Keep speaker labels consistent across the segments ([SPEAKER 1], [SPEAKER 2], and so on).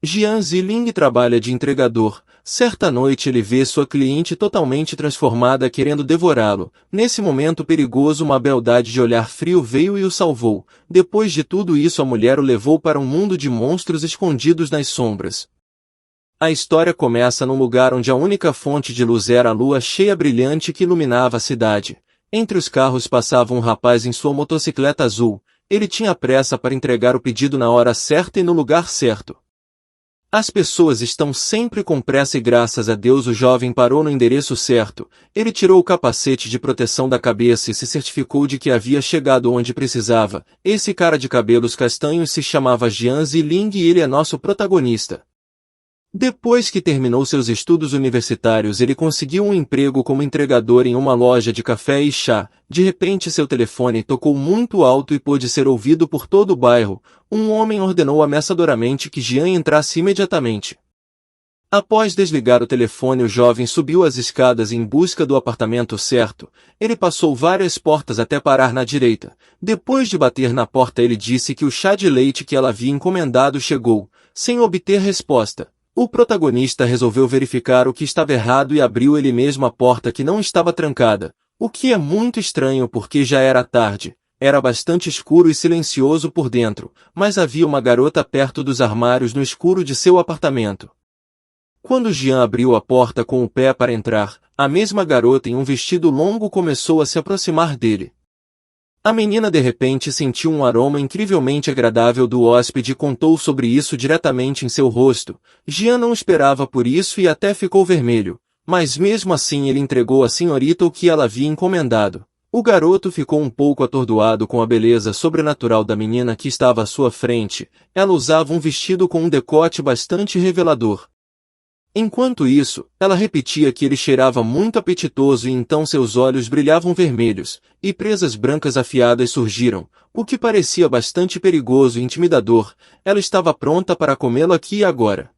[SPEAKER 1] Jian Ziling trabalha de entregador. Certa noite ele vê sua cliente totalmente transformada querendo devorá-lo. Nesse momento perigoso uma beldade de olhar frio veio e o salvou. Depois de tudo isso a mulher o levou para um mundo de monstros escondidos nas sombras. A história começa num lugar onde a única fonte de luz era a lua cheia brilhante que iluminava a cidade. Entre os carros passava um rapaz em sua motocicleta azul. Ele tinha pressa para entregar o pedido na hora certa e no lugar certo. As pessoas estão sempre com pressa e graças a Deus o jovem parou no endereço certo. Ele tirou o capacete de proteção da cabeça e se certificou de que havia chegado onde precisava. Esse cara de cabelos castanhos se chamava Jian Ziling e ele é nosso protagonista. Depois que terminou seus estudos universitários ele conseguiu um emprego como entregador em uma loja de café e chá. De repente seu telefone tocou muito alto e pôde ser ouvido por todo o bairro. Um homem ordenou ameaçadoramente que Jian entrasse imediatamente. Após desligar o telefone o jovem subiu as escadas em busca do apartamento certo. Ele passou várias portas até parar na direita. Depois de bater na porta ele disse que o chá de leite que ela havia encomendado chegou. Sem obter resposta, o protagonista resolveu verificar o que estava errado e abriu ele mesmo a porta que não estava trancada. O que é muito estranho porque já era tarde. Era bastante escuro e silencioso por dentro, mas havia uma garota perto dos armários no escuro de seu apartamento. Quando Jian abriu a porta com o pé para entrar, a mesma garota em um vestido longo começou a se aproximar dele. A menina de repente sentiu um aroma incrivelmente agradável do hóspede e contou sobre isso diretamente em seu rosto. Jian não esperava por isso e até ficou vermelho, mas mesmo assim ele entregou à senhorita o que ela havia encomendado. O garoto ficou um pouco atordoado com a beleza sobrenatural da menina que estava à sua frente. Ela usava um vestido com um decote bastante revelador. Enquanto isso, ela repetia que ele cheirava muito apetitoso e então seus olhos brilhavam vermelhos, e presas brancas afiadas surgiram, o que parecia bastante perigoso e intimidador. Ela estava pronta para comê-lo aqui e agora.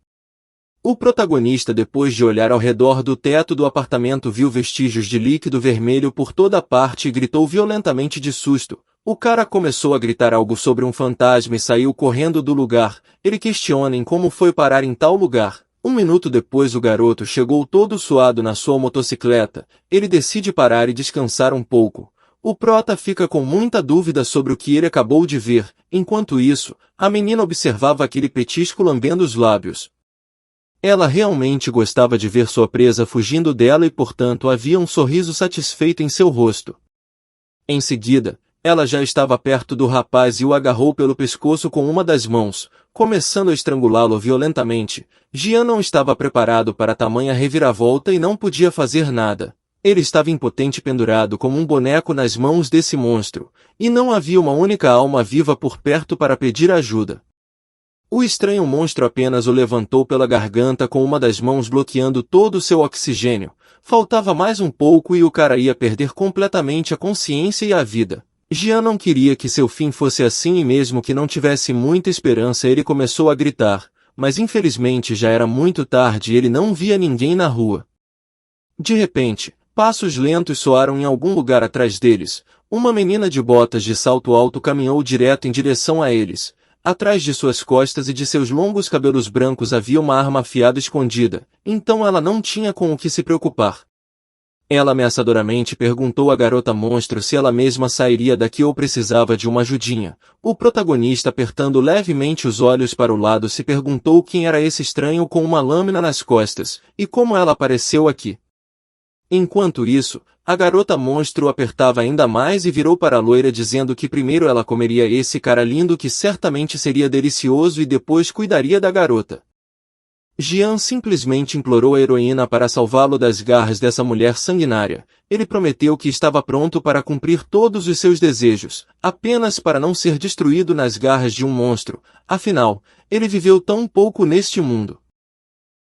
[SPEAKER 1] O protagonista, depois de olhar ao redor do teto do apartamento, viu vestígios de líquido vermelho por toda parte e gritou violentamente de susto. O cara começou a gritar algo sobre um fantasma e saiu correndo do lugar. Ele questiona em como foi parar em tal lugar. Um minuto depois o garoto chegou todo suado na sua motocicleta. Ele decide parar e descansar um pouco. O prota fica com muita dúvida sobre o que ele acabou de ver. Enquanto isso, a menina observava aquele petisco lambendo os lábios. Ela realmente gostava de ver sua presa fugindo dela e portanto havia um sorriso satisfeito em seu rosto. Em seguida, ela já estava perto do rapaz e o agarrou pelo pescoço com uma das mãos, começando a estrangulá-lo violentamente. Jian não estava preparado para tamanha reviravolta e não podia fazer nada. Ele estava impotente pendurado como um boneco nas mãos desse monstro, e não havia uma única alma viva por perto para pedir ajuda. O estranho monstro apenas o levantou pela garganta com uma das mãos bloqueando todo o seu oxigênio. Faltava mais um pouco e o cara ia perder completamente a consciência e a vida. Jian não queria que seu fim fosse assim e mesmo que não tivesse muita esperança ele começou a gritar, mas infelizmente já era muito tarde e ele não via ninguém na rua. De repente, passos lentos soaram em algum lugar atrás deles. Uma menina de botas de salto alto caminhou direto em direção a eles. Atrás de suas costas e de seus longos cabelos brancos havia uma arma afiada escondida, então ela não tinha com o que se preocupar. Ela ameaçadoramente perguntou à garota monstro se ela mesma sairia daqui ou precisava de uma ajudinha. O protagonista, apertando levemente os olhos para o lado, se perguntou quem era esse estranho com uma lâmina nas costas, e como ela apareceu aqui. Enquanto isso, a garota monstro apertava ainda mais e virou para a loira dizendo que primeiro ela comeria esse cara lindo que certamente seria delicioso e depois cuidaria da garota. Jian simplesmente implorou a heroína para salvá-lo das garras dessa mulher sanguinária. Ele prometeu que estava pronto para cumprir todos os seus desejos, apenas para não ser destruído nas garras de um monstro. Afinal, ele viveu tão pouco neste mundo.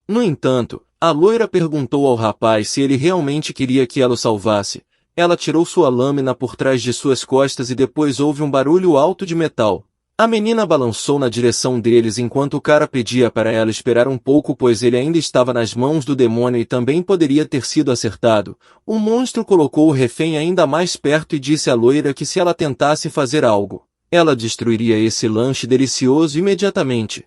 [SPEAKER 1] No entanto, a loira perguntou ao rapaz se ele realmente queria que ela o salvasse. Ela tirou sua lâmina por trás de suas costas e depois houve um barulho alto de metal. A menina balançou na direção deles enquanto o cara pedia para ela esperar um pouco pois ele ainda estava nas mãos do demônio e também poderia ter sido acertado. O monstro colocou o refém ainda mais perto e disse à loira que se ela tentasse fazer algo, ela destruiria esse lanche delicioso imediatamente.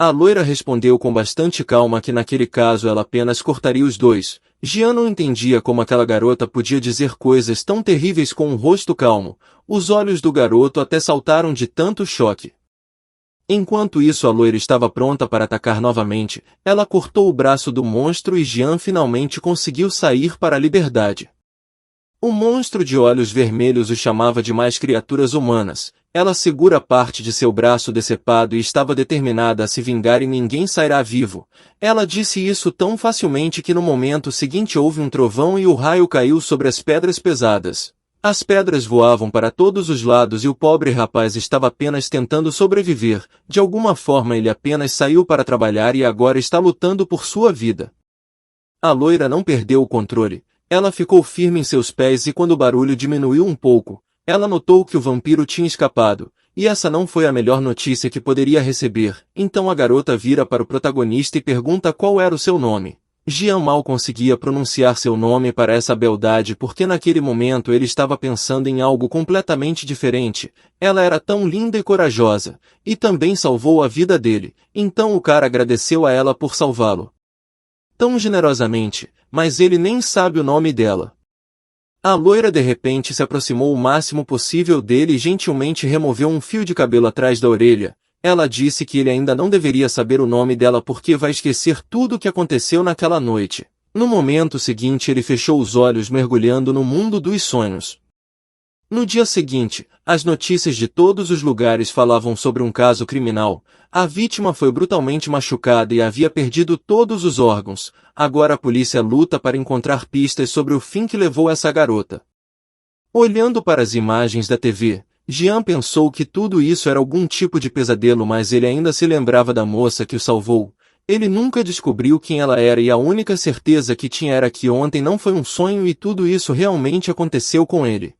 [SPEAKER 1] A loira respondeu com bastante calma que naquele caso ela apenas cortaria os dois. Jean não entendia como aquela garota podia dizer coisas tão terríveis com um rosto calmo. Os olhos do garoto até saltaram de tanto choque. Enquanto isso, a loira estava pronta para atacar novamente. Ela cortou o braço do monstro e Jean finalmente conseguiu sair para a liberdade. O monstro de olhos vermelhos o chamava de mais criaturas humanas. Ela segura parte de seu braço decepado e estava determinada a se vingar e ninguém sairá vivo. Ela disse isso tão facilmente que no momento seguinte houve um trovão e o raio caiu sobre as pedras pesadas. As pedras voavam para todos os lados e o pobre rapaz estava apenas tentando sobreviver. De alguma forma ele apenas saiu para trabalhar e agora está lutando por sua vida. A loira não perdeu o controle. Ela ficou firme em seus pés e quando o barulho diminuiu um pouco, ela notou que o vampiro tinha escapado, e essa não foi a melhor notícia que poderia receber. Então a garota vira para o protagonista e pergunta qual era o seu nome. Jean mal conseguia pronunciar seu nome para essa beldade porque naquele momento ele estava pensando em algo completamente diferente. Ela era tão linda e corajosa, e também salvou a vida dele, então o cara agradeceu a ela por salvá-lo tão generosamente, mas ele nem sabe o nome dela. A loira de repente se aproximou o máximo possível dele e gentilmente removeu um fio de cabelo atrás da orelha. Ela disse que ele ainda não deveria saber o nome dela porque vai esquecer tudo o que aconteceu naquela noite. No momento seguinte ele fechou os olhos mergulhando no mundo dos sonhos. No dia seguinte, as notícias de todos os lugares falavam sobre um caso criminal. A vítima foi brutalmente machucada e havia perdido todos os órgãos. Agora a polícia luta para encontrar pistas sobre o fim que levou essa garota. Olhando para as imagens da TV, Jean pensou que tudo isso era algum tipo de pesadelo, mas ele ainda se lembrava da moça que o salvou. Ele nunca descobriu quem ela era e a única certeza que tinha era que ontem não foi um sonho e tudo isso realmente aconteceu com ele.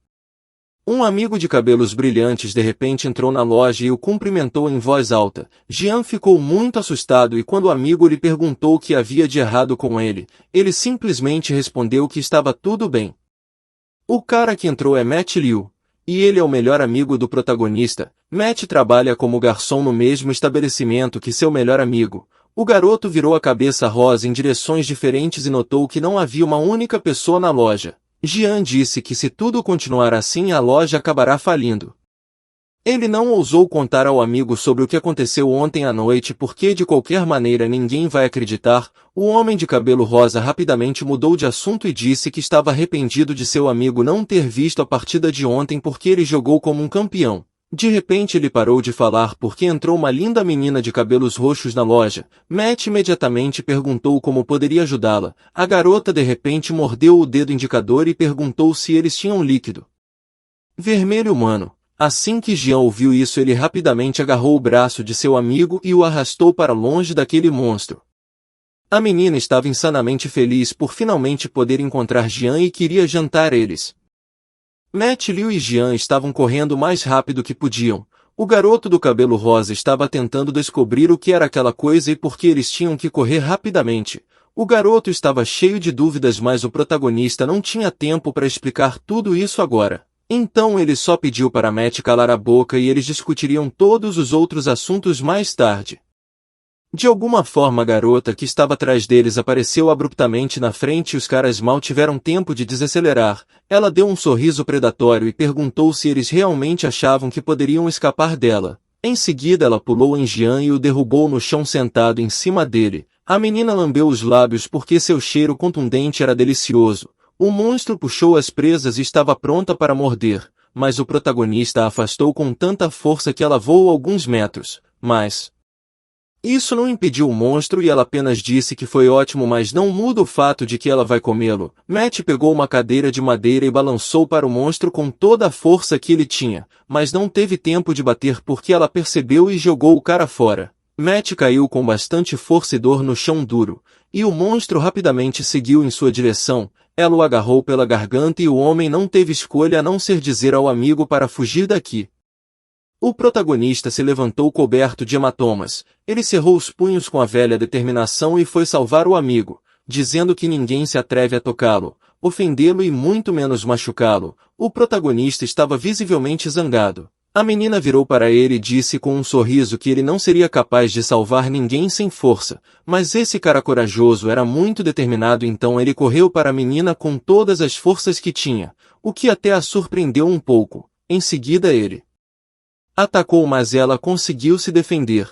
[SPEAKER 1] Um amigo de cabelos brilhantes de repente entrou na loja e o cumprimentou em voz alta. Jean ficou muito assustado e quando o amigo lhe perguntou o que havia de errado com ele, ele simplesmente respondeu que estava tudo bem. O cara que entrou é Matt Liu, e ele é o melhor amigo do protagonista. Matt trabalha como garçom no mesmo estabelecimento que seu melhor amigo. O garoto virou a cabeça rosa em direções diferentes e notou que não havia uma única pessoa na loja. Jean disse que se tudo continuar assim a loja acabará falindo. Ele não ousou contar ao amigo sobre o que aconteceu ontem à noite porque de qualquer maneira ninguém vai acreditar. O homem de cabelo rosa rapidamente mudou de assunto e disse que estava arrependido de seu amigo não ter visto a partida de ontem porque ele jogou como um campeão. De repente ele parou de falar porque entrou uma linda menina de cabelos roxos na loja. Matt imediatamente perguntou como poderia ajudá-la. A garota de repente mordeu o dedo indicador e perguntou se eles tinham líquido vermelho humano. Assim que Jean ouviu isso ele rapidamente agarrou o braço de seu amigo e o arrastou para longe daquele monstro. A menina estava insanamente feliz por finalmente poder encontrar Jean e queria jantar eles. Matt, Liu e Jean estavam correndo o mais rápido que podiam. O garoto do cabelo rosa estava tentando descobrir o que era aquela coisa e por que eles tinham que correr rapidamente. O garoto estava cheio de dúvidas, mas o protagonista não tinha tempo para explicar tudo isso agora. Então ele só pediu para Matt calar a boca e eles discutiriam todos os outros assuntos mais tarde. De alguma forma a garota que estava atrás deles apareceu abruptamente na frente e os caras mal tiveram tempo de desacelerar. Ela deu um sorriso predatório e perguntou se eles realmente achavam que poderiam escapar dela. Em seguida ela pulou em Jean e o derrubou no chão sentado em cima dele. A menina lambeu os lábios porque seu cheiro contundente era delicioso. O monstro puxou as presas e estava pronta para morder, mas o protagonista a afastou com tanta força que ela voou alguns metros. Mas isso não impediu o monstro e ela apenas disse que foi ótimo, mas não muda o fato de que ela vai comê-lo. Matt pegou uma cadeira de madeira e balançou para o monstro com toda a força que ele tinha, mas não teve tempo de bater porque ela percebeu e jogou o cara fora. Matt caiu com bastante força e dor no chão duro, e o monstro rapidamente seguiu em sua direção. Ela o agarrou pela garganta e o homem não teve escolha a não ser dizer ao amigo para fugir daqui. O protagonista se levantou coberto de hematomas. Ele cerrou os punhos com a velha determinação e foi salvar o amigo, dizendo que ninguém se atreve a tocá-lo, ofendê-lo e muito menos machucá-lo. O protagonista estava visivelmente zangado. A menina virou para ele e disse com um sorriso que ele não seria capaz de salvar ninguém sem força, mas esse cara corajoso era muito determinado, então ele correu para a menina com todas as forças que tinha, o que até a surpreendeu um pouco. Em seguida ele atacou, mas ela conseguiu se defender.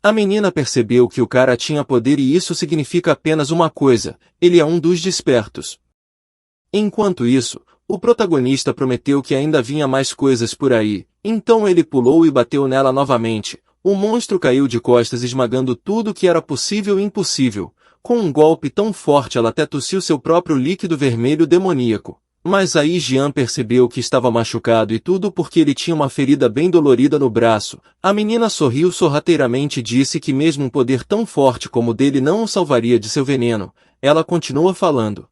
[SPEAKER 1] A menina percebeu que o cara tinha poder e isso significa apenas uma coisa: ele é um dos despertos. Enquanto isso, o protagonista prometeu que ainda vinha mais coisas por aí, então ele pulou e bateu nela novamente. O monstro caiu de costas esmagando tudo que era possível e impossível. Com um golpe tão forte ela até tossiu seu próprio líquido vermelho demoníaco. Mas aí Jean percebeu que estava machucado e tudo porque ele tinha uma ferida bem dolorida no braço. A menina sorriu sorrateiramente e disse que mesmo um poder tão forte como o dele não o salvaria de seu veneno. Ela continua falando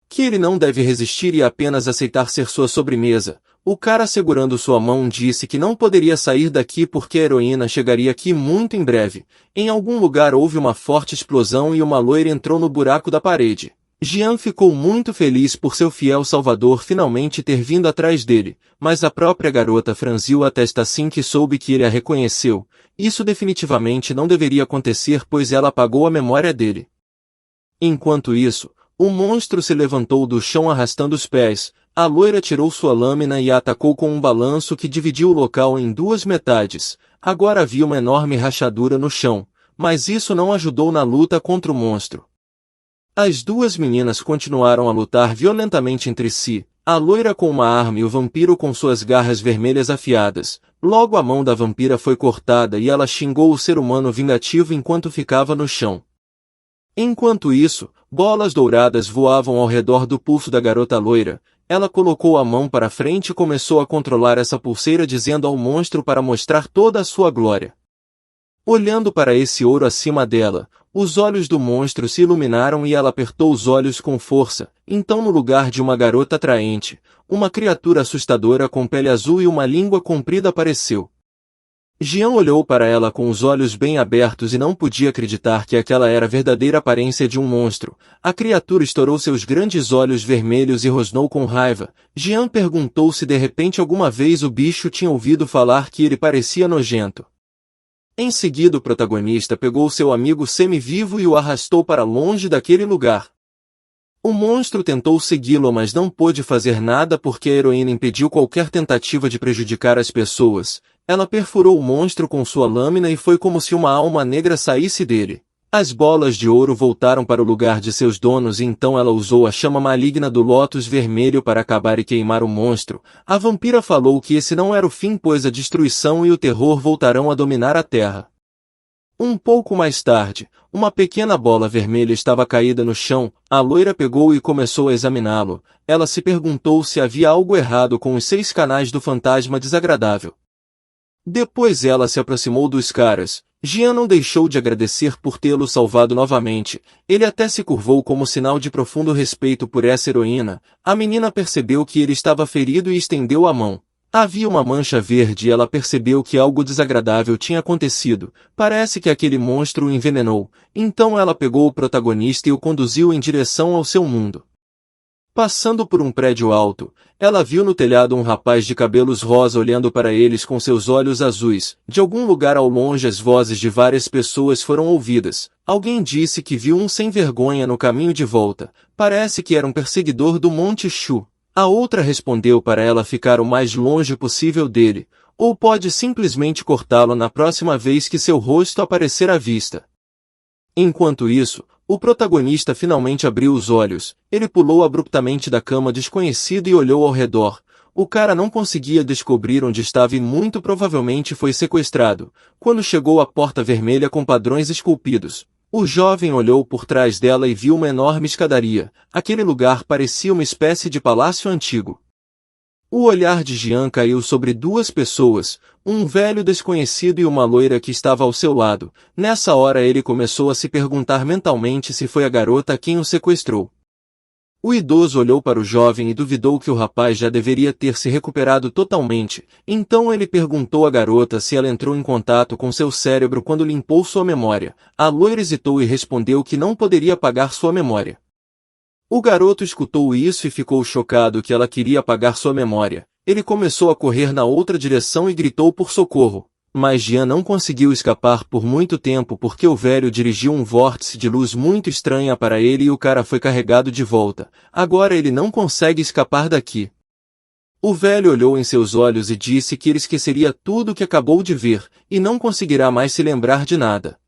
[SPEAKER 1] que ele não deve resistir e apenas aceitar ser sua sobremesa. O cara segurando sua mão disse que não poderia sair daqui porque a heroína chegaria aqui muito em breve. Em algum lugar houve uma forte explosão e uma loira entrou no buraco da parede. Jean ficou muito feliz por seu fiel salvador finalmente ter vindo atrás dele, mas a própria garota franziu a testa assim que soube que ele a reconheceu. Isso definitivamente não deveria acontecer, pois ela apagou a memória dele. Enquanto isso, o monstro se levantou do chão arrastando os pés. A loira tirou sua lâmina e a atacou com um balanço que dividiu o local em duas metades. Agora havia uma enorme rachadura no chão, mas isso não ajudou na luta contra o monstro. As duas meninas continuaram a lutar violentamente entre si, a loira com uma arma e o vampiro com suas garras vermelhas afiadas. Logo a mão da vampira foi cortada e ela xingou o ser humano vingativo enquanto ficava no chão. Enquanto isso, bolas douradas voavam ao redor do pulso da garota loira. Ela colocou a mão para frente e começou a controlar essa pulseira dizendo ao monstro para mostrar toda a sua glória. Olhando para esse ouro acima dela, os olhos do monstro se iluminaram e ela apertou os olhos com força. Então, no lugar de uma garota atraente, uma criatura assustadora com pele azul e uma língua comprida apareceu. Jean olhou para ela com os olhos bem abertos e não podia acreditar que aquela era a verdadeira aparência de um monstro. A criatura estourou seus grandes olhos vermelhos e rosnou com raiva. Jean perguntou se de repente alguma vez o bicho tinha ouvido falar que ele parecia nojento. Em seguida o protagonista pegou seu amigo semi-vivo e o arrastou para longe daquele lugar. O monstro tentou segui-lo, mas não pôde fazer nada porque a heroína impediu qualquer tentativa de prejudicar as pessoas. Ela perfurou o monstro com sua lâmina e foi como se uma alma negra saísse dele. As bolas de ouro voltaram para o lugar de seus donos e então ela usou a chama maligna do lótus vermelho para acabar e queimar o monstro. A vampira falou que esse não era o fim, pois a destruição e o terror voltarão a dominar a terra. Um pouco mais tarde, uma pequena bola vermelha estava caída no chão. A loira pegou e começou a examiná-lo. Ela se perguntou se havia algo errado com os 6 canais do fantasma desagradável. Depois ela se aproximou dos caras. Jean não deixou de agradecer por tê-lo salvado novamente. Ele até se curvou como sinal de profundo respeito por essa heroína. A menina percebeu que ele estava ferido e estendeu a mão. Havia uma mancha verde e ela percebeu que algo desagradável tinha acontecido. Parece que aquele monstro o envenenou. Então ela pegou o protagonista e o conduziu em direção ao seu mundo. Passando por um prédio alto, ela viu no telhado um rapaz de cabelos rosa olhando para eles com seus olhos azuis. De algum lugar ao longe as vozes de várias pessoas foram ouvidas. Alguém disse que viu um sem-vergonha no caminho de volta. Parece que era um perseguidor do Monte Shu. A outra respondeu para ela ficar o mais longe possível dele, ou pode simplesmente cortá-lo na próxima vez que seu rosto aparecer à vista. Enquanto isso, o protagonista finalmente abriu os olhos. Ele pulou abruptamente da cama desconhecido e olhou ao redor. O cara não conseguia descobrir onde estava e muito provavelmente foi sequestrado. Quando chegou à porta vermelha com padrões esculpidos, o jovem olhou por trás dela e viu uma enorme escadaria. Aquele lugar parecia uma espécie de palácio antigo. O olhar de Jean caiu sobre 2 pessoas, um velho desconhecido e uma loira que estava ao seu lado. Nessa hora ele começou a se perguntar mentalmente se foi a garota quem o sequestrou. O idoso olhou para o jovem e duvidou que o rapaz já deveria ter se recuperado totalmente. Então ele perguntou à garota se ela entrou em contato com seu cérebro quando limpou sua memória. A loira hesitou e respondeu que não poderia apagar sua memória. O garoto escutou isso e ficou chocado que ela queria apagar sua memória. Ele começou a correr na outra direção e gritou por socorro. Mas Jian não conseguiu escapar por muito tempo porque o velho dirigiu um vórtice de luz muito estranha para ele e o cara foi carregado de volta. Agora ele não consegue escapar daqui. O velho olhou em seus olhos e disse que ele esqueceria tudo o que acabou de ver, e não conseguirá mais se lembrar de nada.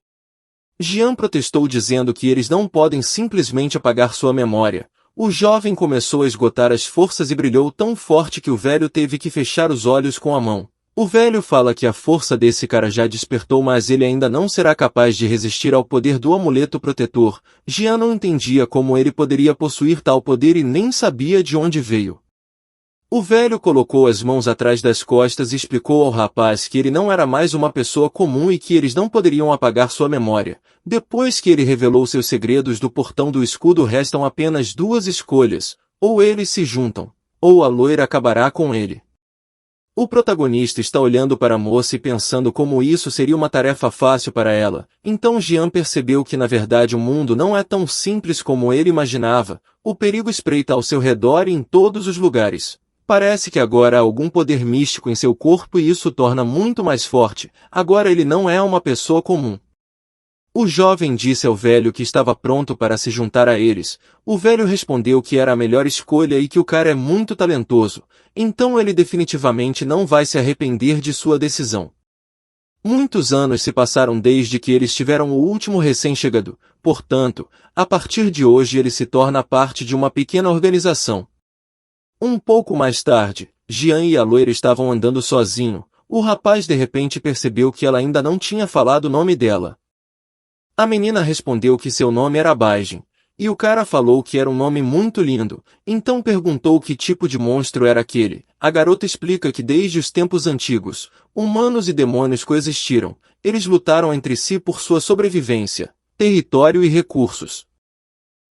[SPEAKER 1] Jian protestou dizendo que eles não podem simplesmente apagar sua memória. O jovem começou a esgotar as forças e brilhou tão forte que o velho teve que fechar os olhos com a mão. O velho fala que a força desse cara já despertou, mas ele ainda não será capaz de resistir ao poder do amuleto protetor. Jian não entendia como ele poderia possuir tal poder e nem sabia de onde veio. O velho colocou as mãos atrás das costas e explicou ao rapaz que ele não era mais uma pessoa comum e que eles não poderiam apagar sua memória. Depois que ele revelou seus segredos do portão do escudo, restam apenas duas escolhas: ou eles se juntam, ou a loira acabará com ele. O protagonista está olhando para a moça e pensando como isso seria uma tarefa fácil para ela. Então Jian percebeu que na verdade o mundo não é tão simples como ele imaginava. O perigo espreita ao seu redor e em todos os lugares. Parece que agora há algum poder místico em seu corpo e isso o torna muito mais forte. Agora ele não é uma pessoa comum. O jovem disse ao velho que estava pronto para se juntar a eles. O velho respondeu que era a melhor escolha e que o cara é muito talentoso, então ele definitivamente não vai se arrepender de sua decisão. Muitos anos se passaram desde que eles tiveram o último recém-chegado, portanto, a partir de hoje ele se torna parte de uma pequena organização. Um pouco mais tarde, Jian e a loira estavam andando sozinho. O rapaz de repente percebeu que ela ainda não tinha falado o nome dela. A menina respondeu que seu nome era Baijin, e o cara falou que era um nome muito lindo, então perguntou que tipo de monstro era aquele. A garota explica que desde os tempos antigos, humanos e demônios coexistiram, eles lutaram entre si por sua sobrevivência, território e recursos.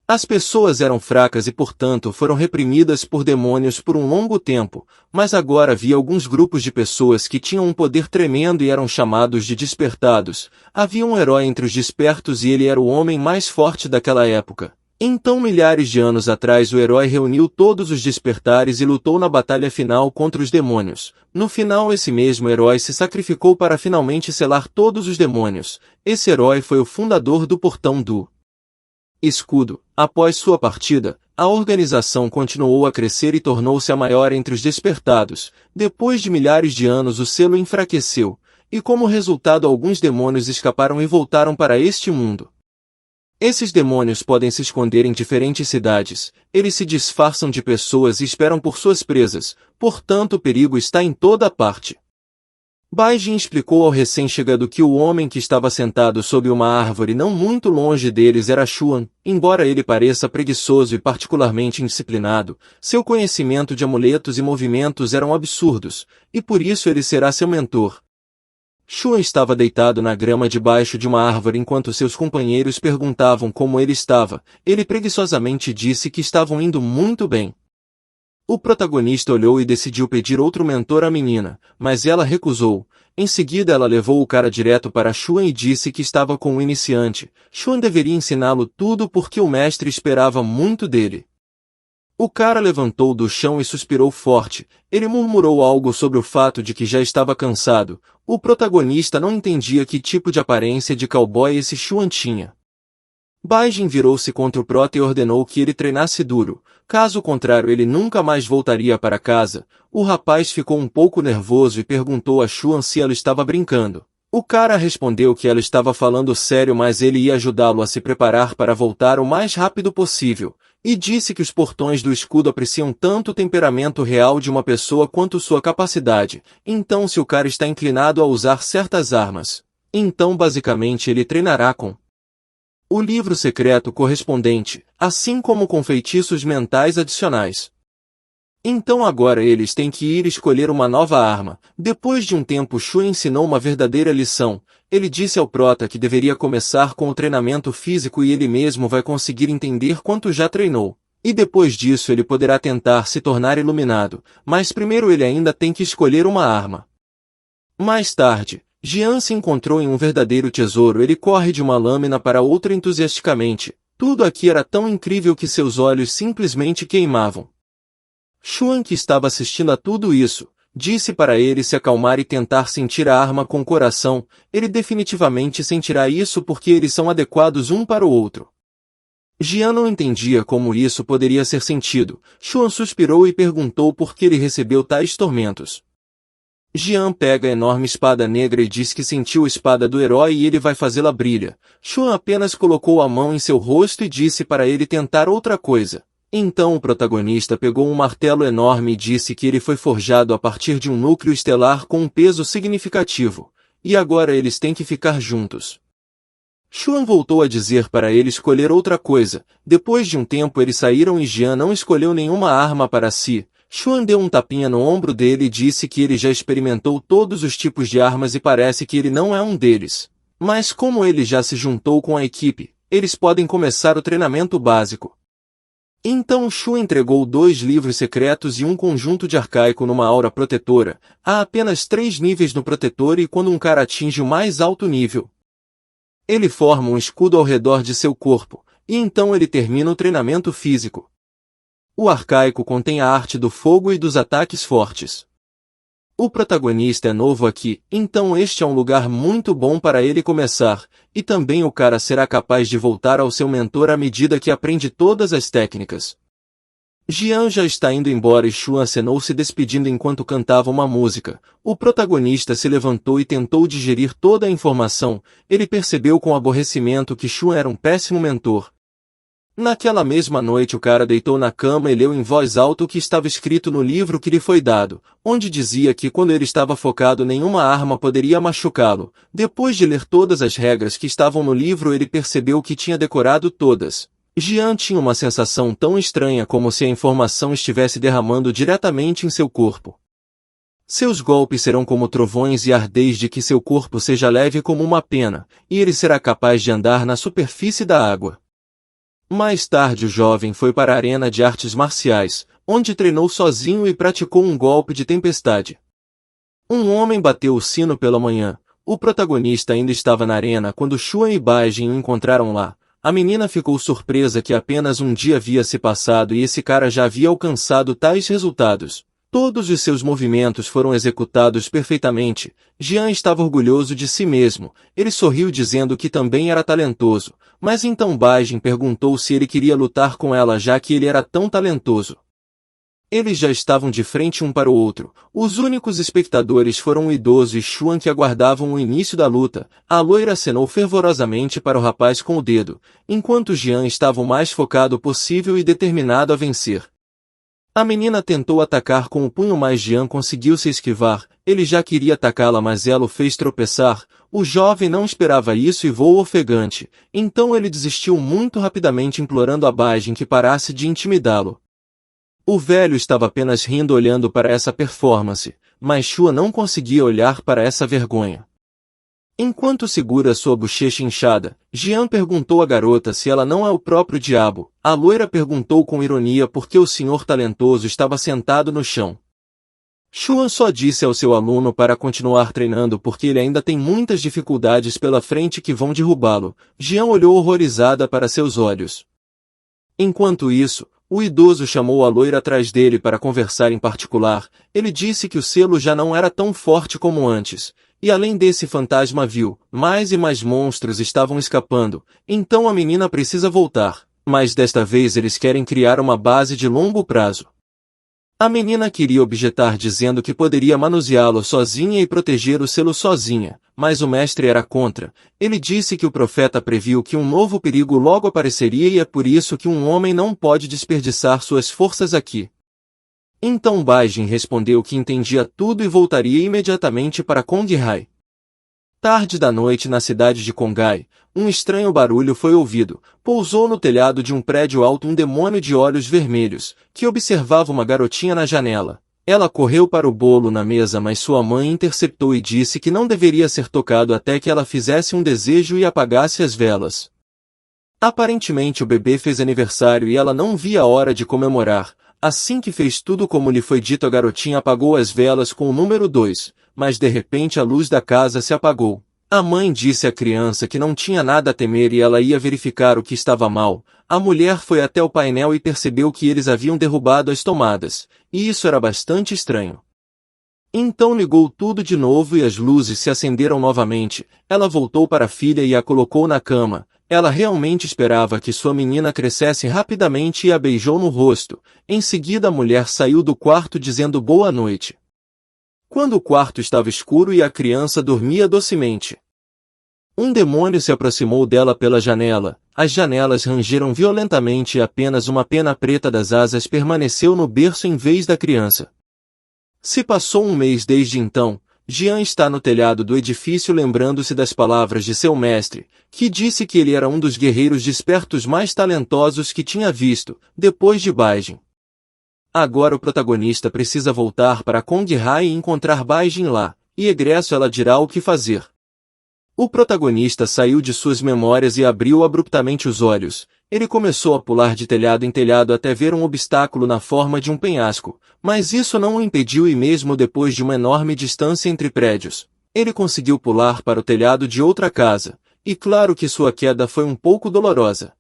[SPEAKER 1] As pessoas eram fracas e portanto foram reprimidas por demônios por um longo tempo, mas agora havia alguns grupos de pessoas que tinham um poder tremendo e eram chamados de despertados. Havia um herói entre os despertos e ele era o homem mais forte daquela época. Então milhares de anos atrás o herói reuniu todos os despertares e lutou na batalha final contra os demônios. No final esse mesmo herói se sacrificou para finalmente selar todos os demônios. Esse herói foi o fundador do Portão do Escudo. Após sua partida, a organização continuou a crescer e tornou-se a maior entre os despertados. Depois de milhares de anos o selo enfraqueceu, e como resultado alguns demônios escaparam e voltaram para este mundo. Esses demônios podem se esconder em diferentes cidades, eles se disfarçam de pessoas e esperam por suas presas, portanto o perigo está em toda parte. Baijin explicou ao recém-chegado que o homem que estava sentado sob uma árvore não muito longe deles era Xuan. Embora ele pareça preguiçoso e particularmente indisciplinado, seu conhecimento de amuletos e movimentos eram absurdos, e por isso ele será seu mentor. Xuan estava deitado na grama debaixo de uma árvore enquanto seus companheiros perguntavam como ele estava. Ele preguiçosamente disse que estavam indo muito bem. O protagonista olhou e decidiu pedir outro mentor à menina, mas ela recusou. Em seguida ela levou o cara direto para Xuan e disse que estava com um iniciante. Xuan deveria ensiná-lo tudo porque o mestre esperava muito dele. O cara levantou do chão e suspirou forte. Ele murmurou algo sobre o fato de que já estava cansado. O protagonista não entendia que tipo de aparência de cowboy esse Xuan tinha. Baijin virou-se contra o prota e ordenou que ele treinasse duro. Caso contrário ele nunca mais voltaria para casa. O rapaz ficou um pouco nervoso e perguntou a Xuan se ela estava brincando. O cara respondeu que ela estava falando sério, mas ele ia ajudá-lo a se preparar para voltar o mais rápido possível, e disse que os portões do escudo apreciam tanto o temperamento real de uma pessoa quanto sua capacidade. Então se o cara está inclinado a usar certas armas, então basicamente ele treinará com o livro secreto correspondente, assim como com feitiços mentais adicionais. Então agora eles têm que ir escolher uma nova arma. Depois de um tempo Shu ensinou uma verdadeira lição. Ele disse ao prota que deveria começar com o treinamento físico e ele mesmo vai conseguir entender quanto já treinou. E depois disso ele poderá tentar se tornar iluminado, mas primeiro ele ainda tem que escolher uma arma. Mais tarde, Jian se encontrou em um verdadeiro tesouro. Ele corre de uma lâmina para outra entusiasticamente. Tudo aqui era tão incrível que seus olhos simplesmente queimavam. Xuan, que estava assistindo a tudo isso, disse para ele se acalmar e tentar sentir a arma com o coração. Ele definitivamente sentirá isso porque eles são adequados um para o outro. Jian não entendia como isso poderia ser sentido. Xuan suspirou e perguntou por que ele recebeu tais tormentos. Jian pega a enorme espada negra e diz que sentiu a espada do herói e ele vai fazê-la brilhar. Xuan apenas colocou a mão em seu rosto e disse para ele tentar outra coisa. Então o protagonista pegou um martelo enorme e disse que ele foi forjado a partir de um núcleo estelar com um peso significativo, e agora eles têm que ficar juntos. Xuan voltou a dizer para ele escolher outra coisa. Depois de um tempo eles saíram e Jian não escolheu nenhuma arma para si. Xuan deu um tapinha no ombro dele e disse que ele já experimentou todos os tipos de armas e parece que ele não é um deles. Mas como ele já se juntou com a equipe, eles podem começar o treinamento básico. Então Xuan entregou 2 livros secretos e um conjunto de arcaico numa aura protetora. Há apenas 3 níveis no protetor e quando um cara atinge o mais alto nível, ele forma um escudo ao redor de seu corpo, e então ele termina o treinamento físico. O arcaico contém a arte do fogo e dos ataques fortes. O protagonista é novo aqui, então este é um lugar muito bom para ele começar, e também o cara será capaz de voltar ao seu mentor à medida que aprende todas as técnicas. Jian já está indo embora e Xuan acenou se despedindo enquanto cantava uma música. O protagonista se levantou e tentou digerir toda a informação. Ele percebeu com aborrecimento que Xuan era um péssimo mentor. Naquela mesma noite o cara deitou na cama e leu em voz alta o que estava escrito no livro que lhe foi dado, onde dizia que quando ele estava focado nenhuma arma poderia machucá-lo. Depois de ler todas as regras que estavam no livro ele percebeu que tinha decorado todas. Jian tinha uma sensação tão estranha como se a informação estivesse derramando diretamente em seu corpo. Seus golpes serão como trovões e ar desde que seu corpo seja leve como uma pena, e ele será capaz de andar na superfície da água. Mais tarde o jovem foi para a arena de artes marciais, onde treinou sozinho e praticou um golpe de tempestade. Um homem bateu o sino pela manhã. O protagonista ainda estava na arena quando Xuan e Baijin o encontraram lá. A menina ficou surpresa que apenas um dia havia se passado e esse cara já havia alcançado tais resultados. Todos os seus movimentos foram executados perfeitamente. Jian estava orgulhoso de si mesmo. Ele sorriu dizendo que também era talentoso. Mas então Baijin perguntou se ele queria lutar com ela já que ele era tão talentoso. Eles já estavam de frente um para o outro. Os únicos espectadores foram o idoso e Xuan que aguardavam o início da luta. A loira acenou fervorosamente para o rapaz com o dedo, enquanto Jian estava o mais focado possível e determinado a vencer. A menina tentou atacar com o punho mas Jian conseguiu se esquivar. Ele já queria atacá-la mas ela o fez tropeçar. O jovem não esperava isso e voou ofegante. Então ele desistiu muito rapidamente implorando a Baijin que parasse de intimidá-lo. O velho estava apenas rindo olhando para essa performance, mas Xuan não conseguia olhar para essa vergonha. Enquanto segura sua bochecha inchada, Jian perguntou à garota se ela não é o próprio diabo. A loira perguntou com ironia por que o senhor talentoso estava sentado no chão. Xuan só disse ao seu aluno para continuar treinando porque ele ainda tem muitas dificuldades pela frente que vão derrubá-lo. Jian olhou horrorizada para seus olhos. Enquanto isso, o idoso chamou a loira atrás dele para conversar em particular. Ele disse que o selo já não era tão forte como antes. E além desse fantasma viu, mais e mais monstros estavam escapando. Então a menina precisa voltar. Mas desta vez eles querem criar uma base de longo prazo. A menina queria objetar dizendo que poderia manuseá-lo sozinha e proteger o selo sozinha, mas o mestre era contra. Ele disse que o profeta previu que um novo perigo logo apareceria e é por isso que um homem não pode desperdiçar suas forças aqui. Então Baijin respondeu que entendia tudo e voltaria imediatamente para Konghai. Tarde da noite na cidade de Konghai, um estranho barulho foi ouvido. Pousou no telhado de um prédio alto um demônio de olhos vermelhos, que observava uma garotinha na janela. Ela correu para o bolo na mesa mas sua mãe interceptou e disse que não deveria ser tocado até que ela fizesse um desejo e apagasse as velas. Aparentemente o bebê fez aniversário e ela não via a hora de comemorar. Assim que fez tudo como lhe foi dito a garotinha apagou as velas com o número 2, mas de repente a luz da casa se apagou. A mãe disse à criança que não tinha nada a temer e ela ia verificar o que estava mal. A mulher foi até o painel e percebeu que eles haviam derrubado as tomadas, e isso era bastante estranho. Então ligou tudo de novo e as luzes se acenderam novamente. Ela voltou para a filha e a colocou na cama. Ela realmente esperava que sua menina crescesse rapidamente e a beijou no rosto. Em seguida a mulher saiu do quarto dizendo boa noite. Quando o quarto estava escuro e a criança dormia docemente, um demônio se aproximou dela pela janela. As janelas rangeram violentamente e apenas uma pena preta das asas permaneceu no berço em vez da criança. Se passou um mês desde então. Jian está no telhado do edifício lembrando-se das palavras de seu mestre, que disse que ele era um dos guerreiros despertos mais talentosos que tinha visto, depois de Baijin. Agora o protagonista precisa voltar para Konghai e encontrar Baijin lá, e egresso ela dirá o que fazer. O protagonista saiu de suas memórias e abriu abruptamente os olhos. Ele começou a pular de telhado em telhado até ver um obstáculo na forma de um penhasco, mas isso não o impediu e mesmo depois de uma enorme distância entre prédios, ele conseguiu pular para o telhado de outra casa, e claro que sua queda foi um pouco dolorosa.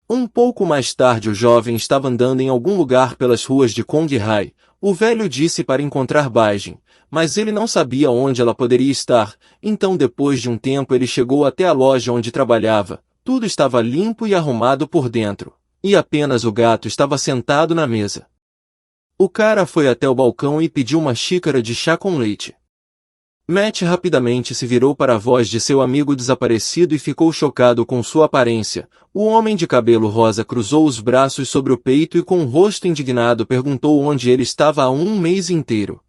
[SPEAKER 1] Um pouco mais tarde o jovem estava andando em algum lugar pelas ruas de Konghai. O velho disse para encontrar Baijin, mas ele não sabia onde ela poderia estar, então depois de um tempo ele chegou até a loja onde trabalhava. Tudo estava limpo e arrumado por dentro, e apenas o gato estava sentado na mesa. O cara foi até o balcão e pediu uma xícara de chá com leite. Matt rapidamente se virou para a voz de seu amigo desaparecido e ficou chocado com sua aparência. O homem de cabelo rosa cruzou os braços sobre o peito e com um rosto indignado perguntou onde ele estava há um mês inteiro.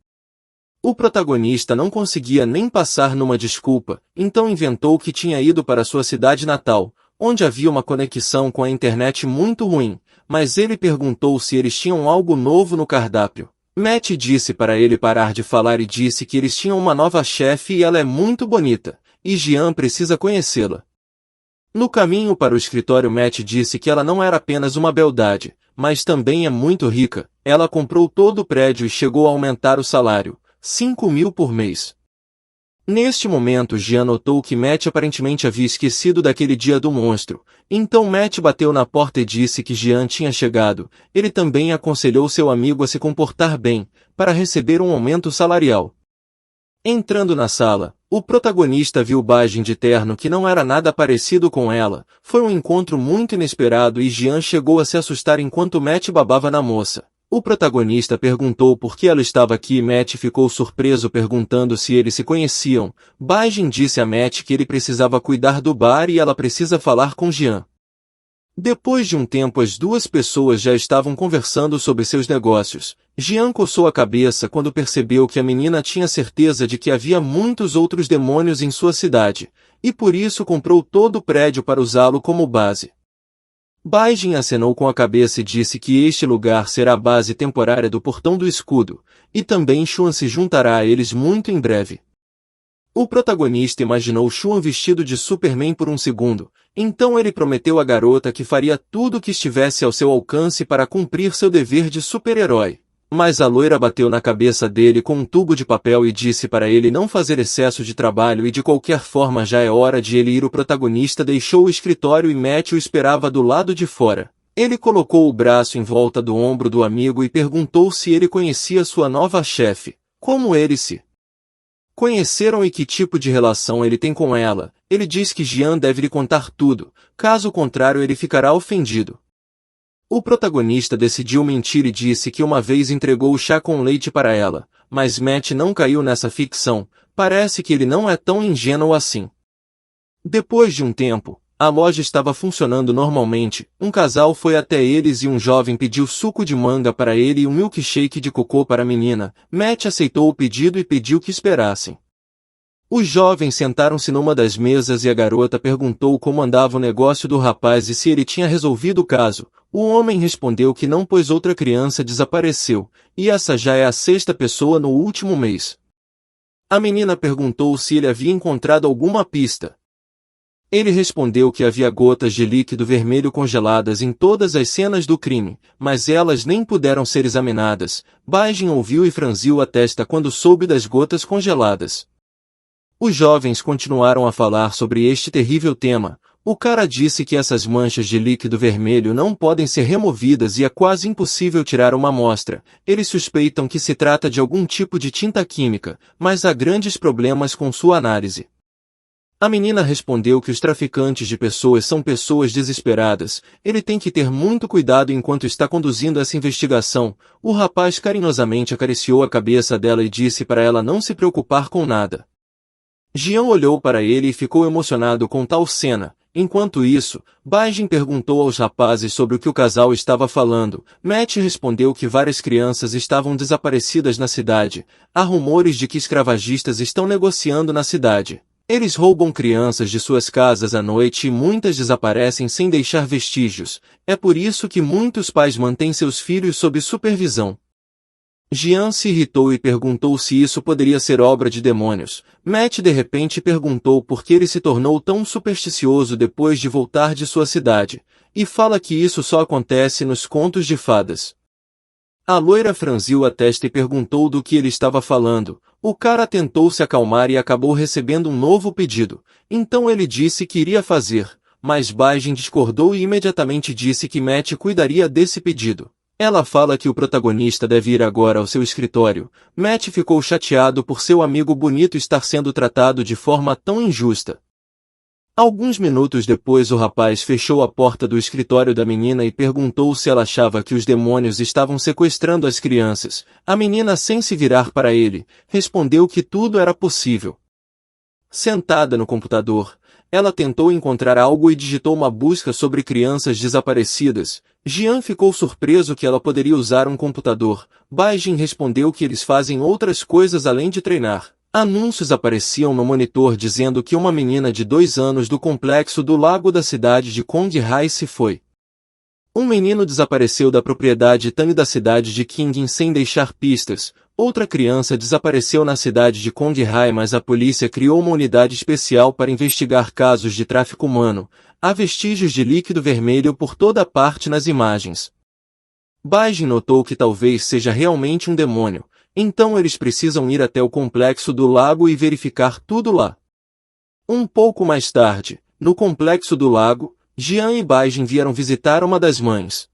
[SPEAKER 1] O protagonista não conseguia nem passar numa desculpa, então inventou que tinha ido para sua cidade natal, onde havia uma conexão com a internet muito ruim, mas ele perguntou se eles tinham algo novo no cardápio. Matt disse para ele parar de falar e disse que eles tinham uma nova chefe e ela é muito bonita, e Jian precisa conhecê-la. No caminho para o escritório Matt disse que ela não era apenas uma beldade, mas também é muito rica. Ela comprou todo o prédio e chegou a aumentar o salário, 5.000 por mês. Neste momento Jian notou que Matt aparentemente havia esquecido daquele dia do monstro, então Matt bateu na porta e disse que Jian tinha chegado. Ele também aconselhou seu amigo a se comportar bem, para receber um aumento salarial. Entrando na sala, o protagonista viu Baijin de terno que não era nada parecido com ela. Foi um encontro muito inesperado e Jian chegou a se assustar enquanto Matt babava na moça. O protagonista perguntou por que ela estava aqui e Matt ficou surpreso perguntando se eles se conheciam. Baijin disse a Matt que ele precisava cuidar do bar e ela precisa falar com Jian. Depois de um tempo as duas pessoas já estavam conversando sobre seus negócios. Jian coçou a cabeça quando percebeu que a menina tinha certeza de que havia muitos outros demônios em sua cidade, e por isso comprou todo o prédio para usá-lo como base. Baijin acenou com a cabeça e disse que este lugar será a base temporária do Portão do Escudo, e também Xuan se juntará a eles muito em breve. O protagonista imaginou Xuan vestido de Superman por um segundo, então ele prometeu à garota que faria tudo o que estivesse ao seu alcance para cumprir seu dever de super-herói. Mas a loira bateu na cabeça dele com um tubo de papel e disse para ele não fazer excesso de trabalho e de qualquer forma já é hora de ele ir. O protagonista deixou o escritório e Matt o esperava do lado de fora. Ele colocou o braço em volta do ombro do amigo e perguntou se ele conhecia sua nova chefe, como eles se conheceram e que tipo de relação ele tem com ela. Ele diz que Jian deve lhe contar tudo, caso contrário ele ficará ofendido. O protagonista decidiu mentir e disse que uma vez entregou o chá com leite para ela, mas Matt não caiu nessa ficção. Parece que ele não é tão ingênuo assim. Depois de um tempo, a loja estava funcionando normalmente. Um casal foi até eles e um jovem pediu suco de manga para ele e um milkshake de cocô para a menina. Matt aceitou o pedido e pediu que esperassem. Os jovens sentaram-se numa das mesas e a garota perguntou como andava o negócio do rapaz e se ele tinha resolvido o caso. O homem respondeu que não, pois outra criança desapareceu, e essa já é a sexta pessoa no último mês. A menina perguntou se ele havia encontrado alguma pista. Ele respondeu que havia gotas de líquido vermelho congeladas em todas as cenas do crime, mas elas nem puderam ser examinadas. Baijin ouviu e franziu a testa quando soube das gotas congeladas. Os jovens continuaram a falar sobre este terrível tema. O cara disse que essas manchas de líquido vermelho não podem ser removidas e é quase impossível tirar uma amostra. Eles suspeitam que se trata de algum tipo de tinta química, mas há grandes problemas com sua análise. A menina respondeu que os traficantes de pessoas são pessoas desesperadas. Ele tem que ter muito cuidado enquanto está conduzindo essa investigação. O rapaz carinhosamente acariciou a cabeça dela e disse para ela não se preocupar com nada. Jian olhou para ele e ficou emocionado com tal cena. Enquanto isso, Baijin perguntou aos rapazes sobre o que o casal estava falando. Matt respondeu que várias crianças estavam desaparecidas na cidade. Há rumores de que escravagistas estão negociando na cidade. Eles roubam crianças de suas casas à noite e muitas desaparecem sem deixar vestígios. É por isso que muitos pais mantêm seus filhos sob supervisão. Jian se irritou e perguntou se isso poderia ser obra de demônios. Matt de repente perguntou por que ele se tornou tão supersticioso depois de voltar de sua cidade, e fala que isso só acontece nos contos de fadas. A loira franziu a testa e perguntou do que ele estava falando. O cara tentou se acalmar e acabou recebendo um novo pedido. Então ele disse que iria fazer, mas Baijin discordou e imediatamente disse que Matt cuidaria desse pedido. Ela fala que o protagonista deve ir agora ao seu escritório. Matt ficou chateado por seu amigo bonito estar sendo tratado de forma tão injusta. Alguns minutos depois o rapaz fechou a porta do escritório da menina e perguntou se ela achava que os demônios estavam sequestrando as crianças. A menina, sem se virar para ele, respondeu que tudo era possível. Sentada no computador, ela tentou encontrar algo e digitou uma busca sobre crianças desaparecidas. Jian ficou surpreso que ela poderia usar um computador. Baijin respondeu que eles fazem outras coisas além de treinar. Anúncios apareciam no monitor dizendo que uma menina de 2 anos do complexo do lago da cidade de Konghai se foi. Um menino desapareceu da propriedade Tang da cidade de Qingyin sem deixar pistas. Outra criança desapareceu na cidade de Konghai, mas a polícia criou uma unidade especial para investigar casos de tráfico humano. Há vestígios de líquido vermelho por toda parte nas imagens. Baijin notou que talvez seja realmente um demônio. Então eles precisam ir até o complexo do lago e verificar tudo lá. Um pouco mais tarde, no complexo do lago, Jian e Baijin vieram visitar uma das mães.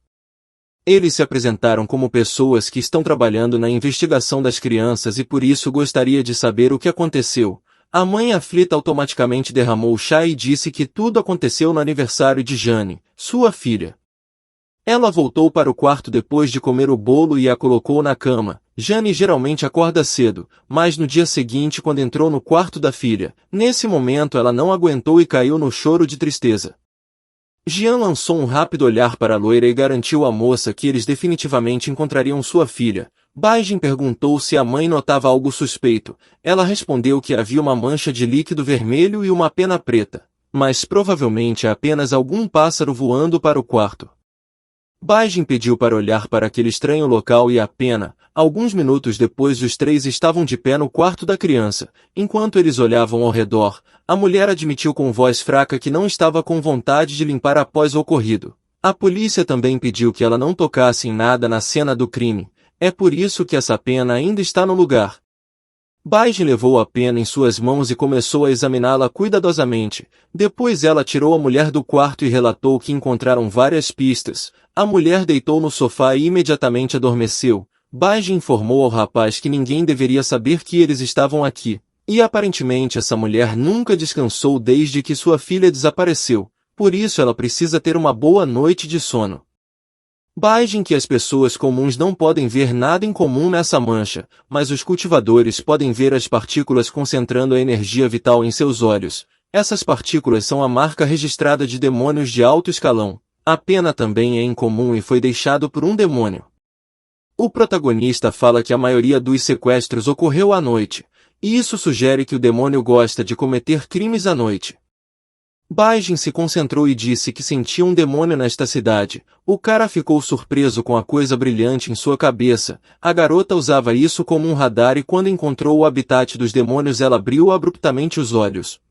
[SPEAKER 1] Eles se apresentaram como pessoas que estão trabalhando na investigação das crianças e por isso gostaria de saber o que aconteceu. A mãe aflita automaticamente derramou chá e disse que tudo aconteceu no aniversário de Jane, sua filha. Ela voltou para o quarto depois de comer o bolo e a colocou na cama. Jane geralmente acorda cedo, mas no dia seguinte quando entrou no quarto da filha, nesse momento ela não aguentou e caiu no choro de tristeza. Jian lançou um rápido olhar para a loira e garantiu à moça que eles definitivamente encontrariam sua filha. Baijin perguntou se a mãe notava algo suspeito. Ela respondeu que havia uma mancha de líquido vermelho e uma pena preta, mas provavelmente apenas algum pássaro voando para o quarto. Baijin pediu para olhar para aquele estranho local e a pena. Alguns minutos depois os três estavam de pé no quarto da criança. Enquanto eles olhavam ao redor, a mulher admitiu com voz fraca que não estava com vontade de limpar após o ocorrido. A polícia também pediu que ela não tocasse em nada na cena do crime. É por isso que essa pena ainda está no lugar. Baijin levou a pena em suas mãos e começou a examiná-la cuidadosamente. Depois ela tirou a mulher do quarto e relatou que encontraram várias pistas. A mulher deitou no sofá e imediatamente adormeceu. Baijin informou ao rapaz que ninguém deveria saber que eles estavam aqui. E aparentemente essa mulher nunca descansou desde que sua filha desapareceu. Por isso ela precisa ter uma boa noite de sono. Baijin que as pessoas comuns não podem ver nada em comum nessa mancha, mas os cultivadores podem ver as partículas concentrando a energia vital em seus olhos. Essas partículas são a marca registrada de demônios de alto escalão. A pena também é incomum e foi deixado por um demônio. O protagonista fala que a maioria dos sequestros ocorreu à noite, e isso sugere que o demônio gosta de cometer crimes à noite. Baijin se concentrou e disse que sentia um demônio nesta cidade. O cara ficou surpreso com a coisa brilhante em sua cabeça. A garota usava isso como um radar e quando encontrou o habitat dos demônios ela abriu abruptamente os olhos.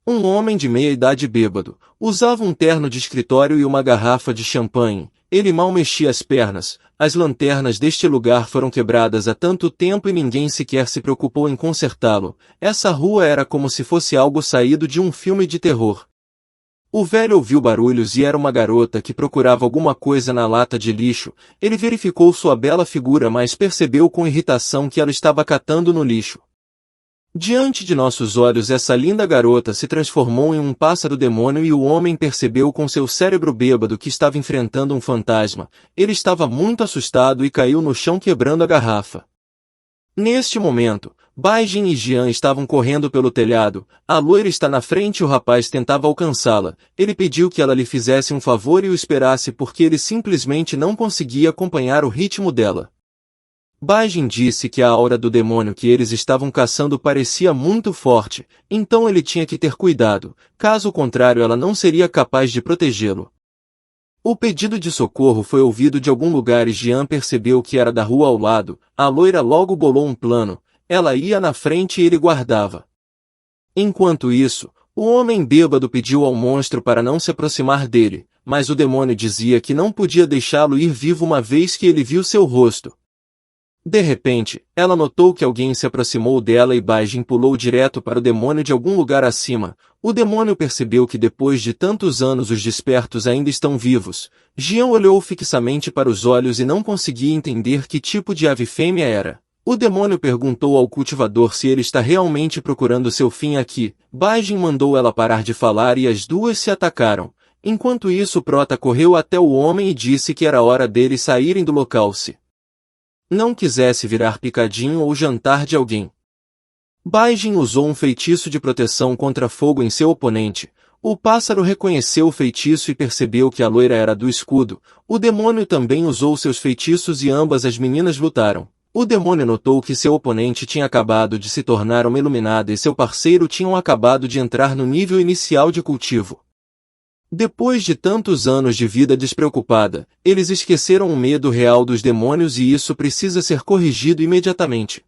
[SPEAKER 1] Um homem de meia-idade bêbado. Usava um terno de escritório e uma garrafa de champanhe. Ele mal mexia as pernas. as lanternas deste lugar foram quebradas há tanto tempo e ninguém sequer se preocupou em consertá-lo. Essa rua era como se fosse algo saído de um filme de terror. O velho ouviu barulhos e era uma garota que procurava alguma coisa na lata de lixo. Ele verificou sua bela figura, mas percebeu com irritação que ela estava catando no lixo. Diante de nossos olhos essa linda garota se transformou em um pássaro-demônio e o homem percebeu com seu cérebro bêbado que estava enfrentando um fantasma. Ele estava muito assustado e caiu no chão quebrando a garrafa. Neste momento, Baijin e Jian estavam correndo pelo telhado. A loira está na frente e o rapaz tentava alcançá-la. Ele pediu que ela lhe fizesse um favor e o esperasse porque ele simplesmente não conseguia acompanhar o ritmo dela. Baijin disse que a aura do demônio que eles estavam caçando parecia muito forte, então ele tinha que ter cuidado, caso contrário ela não seria capaz de protegê-lo. O pedido de socorro foi ouvido de algum lugar e Jian percebeu que era da rua ao lado. A loira logo bolou um plano, ela ia na frente e ele guardava. Enquanto isso, o homem bêbado pediu ao monstro para não se aproximar dele, mas o demônio dizia que não podia deixá-lo ir vivo uma vez que ele viu seu rosto. De repente, ela notou que alguém se aproximou dela e Baijin pulou direto para o demônio de algum lugar acima. O demônio percebeu que depois de tantos anos os despertos ainda estão vivos. Jian olhou fixamente para os olhos e não conseguia entender que tipo de ave fêmea era. O demônio perguntou ao cultivador se ele está realmente procurando seu fim aqui. Baijin mandou ela parar de falar e as duas se atacaram. Enquanto isso Prota correu até o homem e disse que era hora deles saírem do local se não quisesse virar picadinho ou jantar de alguém. Baijin usou um feitiço de proteção contra fogo em seu oponente. O pássaro reconheceu o feitiço e percebeu que a loira era do escudo. O demônio também usou seus feitiços e ambas as meninas lutaram. O demônio notou que seu oponente tinha acabado de se tornar uma iluminada e seu parceiro tinham acabado de entrar no nível inicial de cultivo. Depois de tantos anos de vida despreocupada, eles esqueceram o medo real dos demônios e isso precisa ser corrigido imediatamente.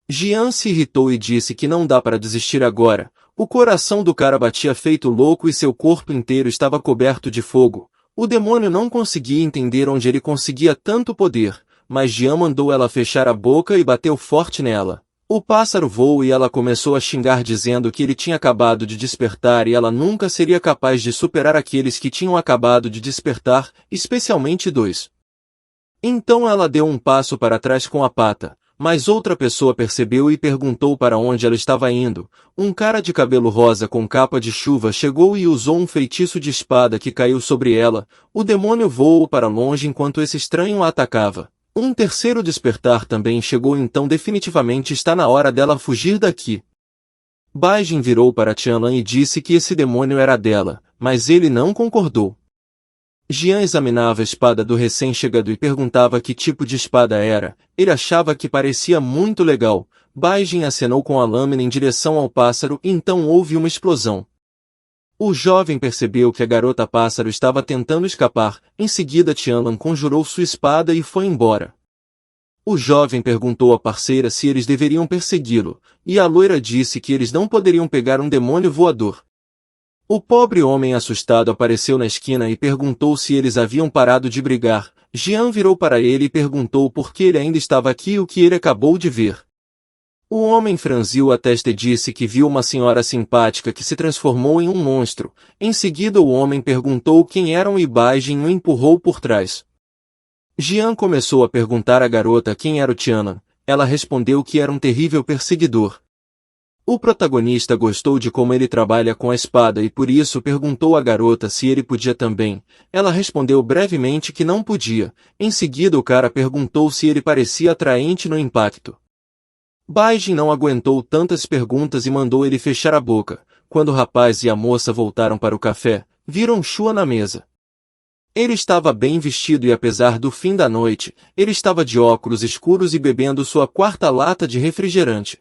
[SPEAKER 1] Jian se irritou e disse que não dá para desistir agora. O coração do cara batia feito louco e seu corpo inteiro estava coberto de fogo. O demônio não conseguia entender onde ele conseguia tanto poder, mas Jian mandou ela fechar a boca e bateu forte nela. O pássaro voou e ela começou a xingar dizendo que ele tinha acabado de despertar e ela nunca seria capaz de superar aqueles que tinham acabado de despertar, especialmente dois. Então ela deu um passo para trás com a pata, mas outra pessoa percebeu e perguntou para onde ela estava indo. Um cara de cabelo rosa com capa de chuva chegou e usou um feitiço de espada que caiu sobre ela. O demônio voou para longe enquanto esse estranho a atacava. Um terceiro despertar também chegou, então definitivamente está na hora dela fugir daqui. Baijin virou para Tianlan e disse que esse demônio era dela, mas ele não concordou. Jian examinava a espada do recém-chegado e perguntava que tipo de espada era. Ele achava que parecia muito legal. Baijin acenou com a lâmina em direção ao pássaro e então houve uma explosão. O jovem percebeu que a garota pássaro estava tentando escapar. Em seguida Tianlan conjurou sua espada e foi embora. O jovem perguntou à parceira se eles deveriam persegui-lo, e a loira disse que eles não poderiam pegar um demônio voador. O pobre homem assustado apareceu na esquina e perguntou se eles haviam parado de brigar. Jian virou para ele e perguntou por que ele ainda estava aqui e o que ele acabou de ver. O homem franziu a testa e disse que viu uma senhora simpática que se transformou em um monstro. Em seguida o homem perguntou quem eram e Baijin o empurrou por trás. Jian começou a perguntar à garota quem era o Tianlan. Ela respondeu que era um terrível perseguidor. O protagonista gostou de como ele trabalha com a espada e por isso perguntou à garota se ele podia também. Ela respondeu brevemente que não podia. Em seguida o cara perguntou se ele parecia atraente no impacto. Baijin não aguentou tantas perguntas e mandou ele fechar a boca. Quando o rapaz e a moça voltaram para o café, viram Shua na mesa. Ele estava bem vestido e apesar do fim da noite, ele estava de óculos escuros e bebendo sua quarta lata de refrigerante.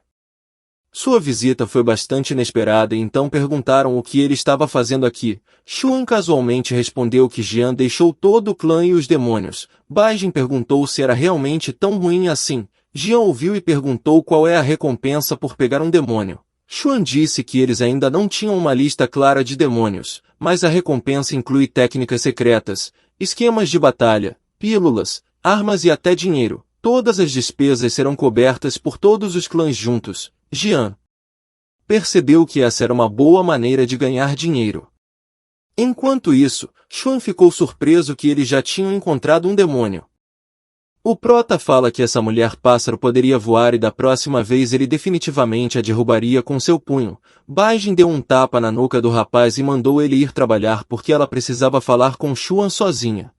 [SPEAKER 1] Sua visita foi bastante inesperada e então perguntaram o que ele estava fazendo aqui. Xuan casualmente respondeu que Jian deixou todo o clã e os demônios. Baijin perguntou se era realmente tão ruim assim. Jian ouviu e perguntou qual é a recompensa por pegar um demônio. Xuan disse que eles ainda não tinham uma lista clara de demônios, mas a recompensa inclui técnicas secretas, esquemas de batalha, pílulas, armas e até dinheiro. Todas as despesas serão cobertas por todos os clãs juntos. Jian percebeu que essa era uma boa maneira de ganhar dinheiro. Enquanto isso, Xuan ficou surpreso que eles já tinham encontrado um demônio. O prota fala que essa mulher pássaro poderia voar e da próxima vez ele definitivamente a derrubaria com seu punho. Baijin deu um tapa na nuca do rapaz e mandou ele ir trabalhar porque ela precisava falar com Xuan sozinha.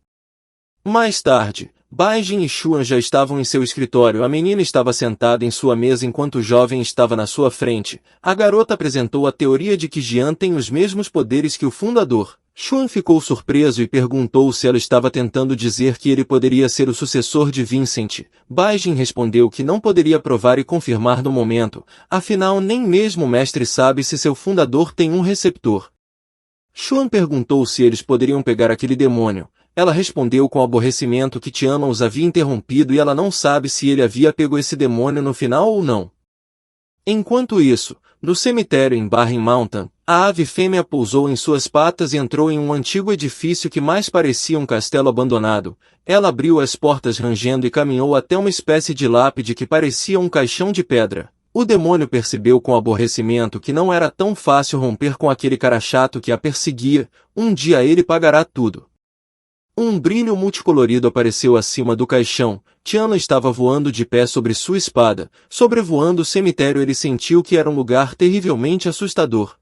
[SPEAKER 1] Mais tarde, Baijin e Xuan já estavam em seu escritório. A menina estava sentada em sua mesa enquanto o jovem estava na sua frente. A garota apresentou a teoria de que Jian tem os mesmos poderes que o fundador. Xuan ficou surpreso e perguntou se ela estava tentando dizer que ele poderia ser o sucessor de Vincent. Baijin respondeu que não poderia provar e confirmar no momento, afinal nem mesmo o mestre sabe se seu fundador tem um receptor. Xuan perguntou se eles poderiam pegar aquele demônio. Ela respondeu com aborrecimento que Tianlan os havia interrompido e ela não sabe se ele havia pego esse demônio no final ou não. Enquanto isso, no cemitério em Barren Mountain, a ave fêmea pousou em suas patas e entrou em um antigo edifício que mais parecia um castelo abandonado. Ela abriu as portas rangendo e caminhou até uma espécie de lápide que parecia um caixão de pedra. O demônio percebeu com aborrecimento que não era tão fácil romper com aquele cara chato que a perseguia. Um dia ele pagará tudo. Um brilho multicolorido apareceu acima do caixão. Tianlan estava voando de pé sobre sua espada. Sobrevoando o cemitério ele sentiu que era um lugar terrivelmente assustador.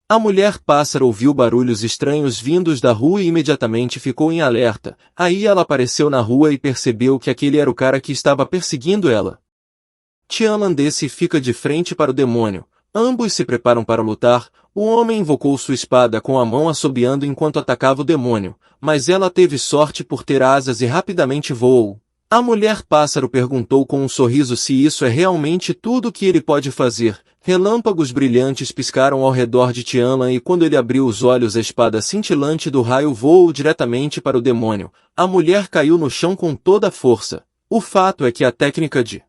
[SPEAKER 1] A mulher pássaro ouviu barulhos estranhos vindos da rua e imediatamente ficou em alerta. Aí ela apareceu na rua e percebeu que aquele era o cara que estava perseguindo ela. Tianlan desce e fica de frente para o demônio. Ambos se preparam para lutar. O homem invocou sua espada com a mão assobiando enquanto atacava o demônio, mas ela teve sorte por ter asas e rapidamente voou. A mulher pássaro perguntou com um sorriso se isso é realmente tudo o que ele pode fazer. Relâmpagos brilhantes piscaram ao redor de Tianlan e quando ele abriu os olhos a espada cintilante do raio voou diretamente para o demônio. A mulher caiu no chão com toda a força. O fato é que a técnica de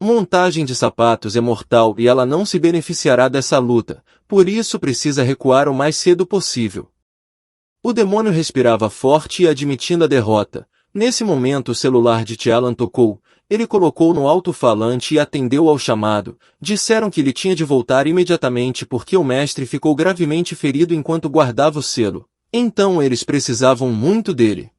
[SPEAKER 1] montagem de sapatos é mortal e ela não se beneficiará dessa luta, por isso precisa recuar o mais cedo possível. O demônio respirava forte e admitindo a derrota. Nesse momento o celular de Tianlan tocou. Ele colocou no alto-falante e atendeu ao chamado. Disseram que ele tinha de voltar imediatamente porque o mestre ficou gravemente ferido enquanto guardava o selo. Então eles precisavam muito dele.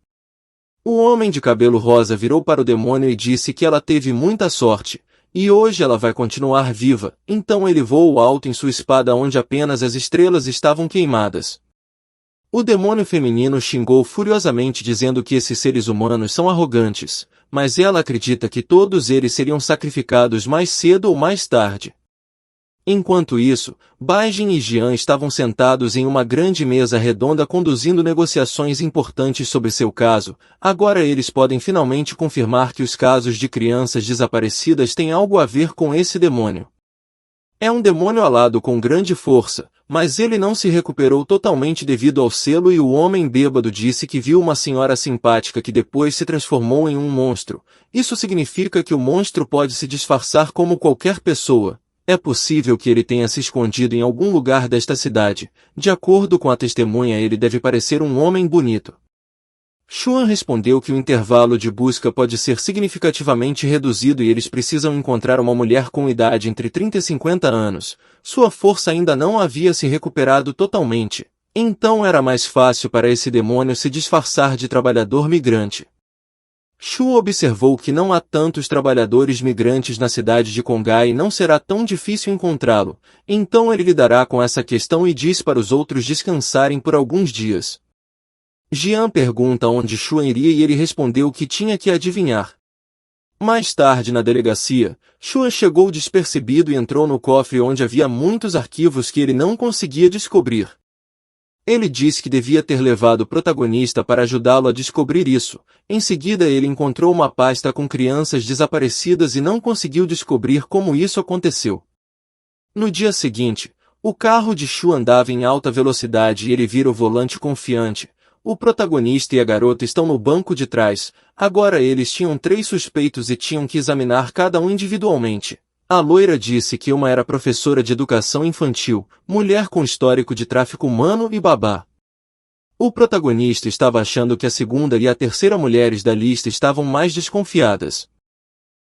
[SPEAKER 1] O homem de cabelo rosa virou para o demônio e disse que ela teve muita sorte. E hoje ela vai continuar viva. Então ele voou alto em sua espada onde apenas as estrelas estavam queimadas. O demônio feminino xingou furiosamente dizendo que esses seres humanos são arrogantes, mas ela acredita que todos eles seriam sacrificados mais cedo ou mais tarde. Enquanto isso, Baijin e Jian estavam sentados em uma grande mesa redonda conduzindo negociações importantes sobre seu caso. Agora eles podem finalmente confirmar que os casos de crianças desaparecidas têm algo a ver com esse demônio. É um demônio alado com grande força, mas ele não se recuperou totalmente devido ao selo e o homem bêbado disse que viu uma senhora simpática que depois se transformou em um monstro. Isso significa que o monstro pode se disfarçar como qualquer pessoa. É possível que ele tenha se escondido em algum lugar desta cidade. De acordo com a testemunha, ele deve parecer um homem bonito. Xuan respondeu que o intervalo de busca pode ser significativamente reduzido e eles precisam encontrar uma mulher com idade entre 30 e 50 anos. Sua força ainda não havia se recuperado totalmente. Então era mais fácil para esse demônio se disfarçar de trabalhador migrante. Shu observou que não há tantos trabalhadores migrantes na cidade de Kongai e não será tão difícil encontrá-lo. Então ele lidará com essa questão e diz para os outros descansarem por alguns dias. Jian pergunta onde Shu iria e ele respondeu que tinha que adivinhar. Mais tarde na delegacia, Shu chegou despercebido e entrou no cofre onde havia muitos arquivos que ele não conseguia descobrir. Ele disse que devia ter levado o protagonista para ajudá-lo a descobrir isso. Em seguida ele encontrou uma pasta com crianças desaparecidas e não conseguiu descobrir como isso aconteceu. No dia seguinte, o carro de Shu andava em alta velocidade e ele vira o volante confiante. O protagonista e a garota estão no banco de trás. Agora eles tinham 3 suspeitos e tinham que examinar cada um individualmente. A loira disse que uma era professora de educação infantil, mulher com histórico de tráfico humano e babá. O protagonista estava achando que a segunda e a terceira mulheres da lista estavam mais desconfiadas.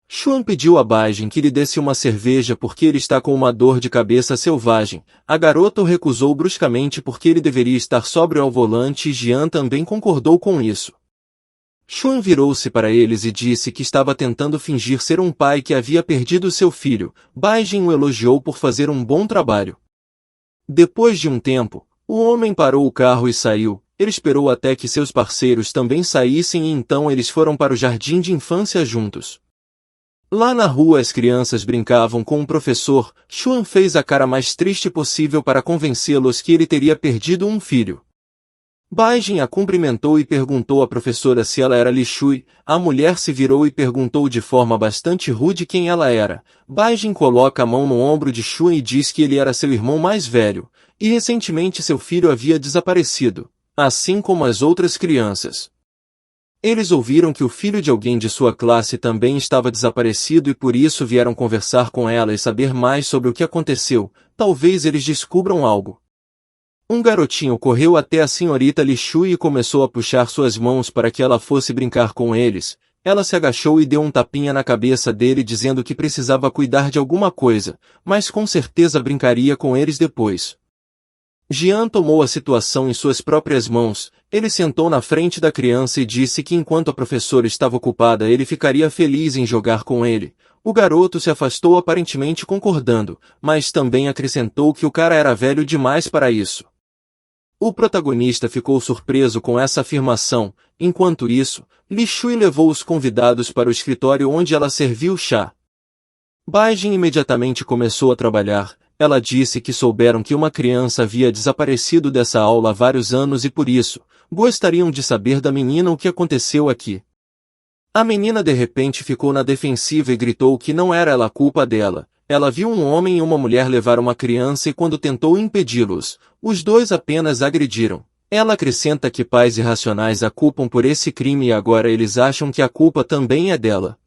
[SPEAKER 1] Xuan pediu a Baijin que lhe desse uma cerveja porque ele está com uma dor de cabeça selvagem. A garota o recusou bruscamente porque ele deveria estar sóbrio ao volante e Jian também concordou com isso. Xuan virou-se para eles e disse que estava tentando fingir ser um pai que havia perdido seu filho. Baijin o elogiou por fazer um bom trabalho. Depois de um tempo, o homem parou o carro e saiu. Ele esperou até que seus parceiros também saíssem e então eles foram para o jardim de infância juntos. Lá na rua as crianças brincavam com o professor. Xuan fez a cara mais triste possível para convencê-los que ele teria perdido um filho. Baijin a cumprimentou e perguntou à professora se ela era Li Shui. A mulher se virou e perguntou de forma bastante rude quem ela era. Baijin coloca a mão no ombro de Xuan e diz que ele era seu irmão mais velho, e recentemente seu filho havia desaparecido, assim como as outras crianças. Eles ouviram que o filho de alguém de sua classe também estava desaparecido e por isso vieram conversar com ela e saber mais sobre o que aconteceu. Talvez eles descubram algo. Um garotinho correu até a senhorita Li Shui e começou a puxar suas mãos para que ela fosse brincar com eles. Ela se agachou e deu um tapinha na cabeça dele dizendo que precisava cuidar de alguma coisa, mas com certeza brincaria com eles depois. Jian tomou a situação em suas próprias mãos. Ele sentou na frente da criança e disse que enquanto a professora estava ocupada ele ficaria feliz em jogar com ele. O garoto se afastou aparentemente concordando, mas também acrescentou que o cara era velho demais para isso. O protagonista ficou surpreso com essa afirmação. Enquanto isso, Li Shui levou os convidados para o escritório onde ela serviu chá. Baijin imediatamente começou a trabalhar. Ela disse que souberam que uma criança havia desaparecido dessa aula há vários anos e por isso, gostariam de saber da menina o que aconteceu aqui. A menina de repente ficou na defensiva e gritou que não era ela a culpa dela. Ela viu um homem e uma mulher levar uma criança e quando tentou impedi-los, os dois apenas agrediram. Ela acrescenta que pais irracionais a culpam por esse crime e agora eles acham que a culpa também é dela.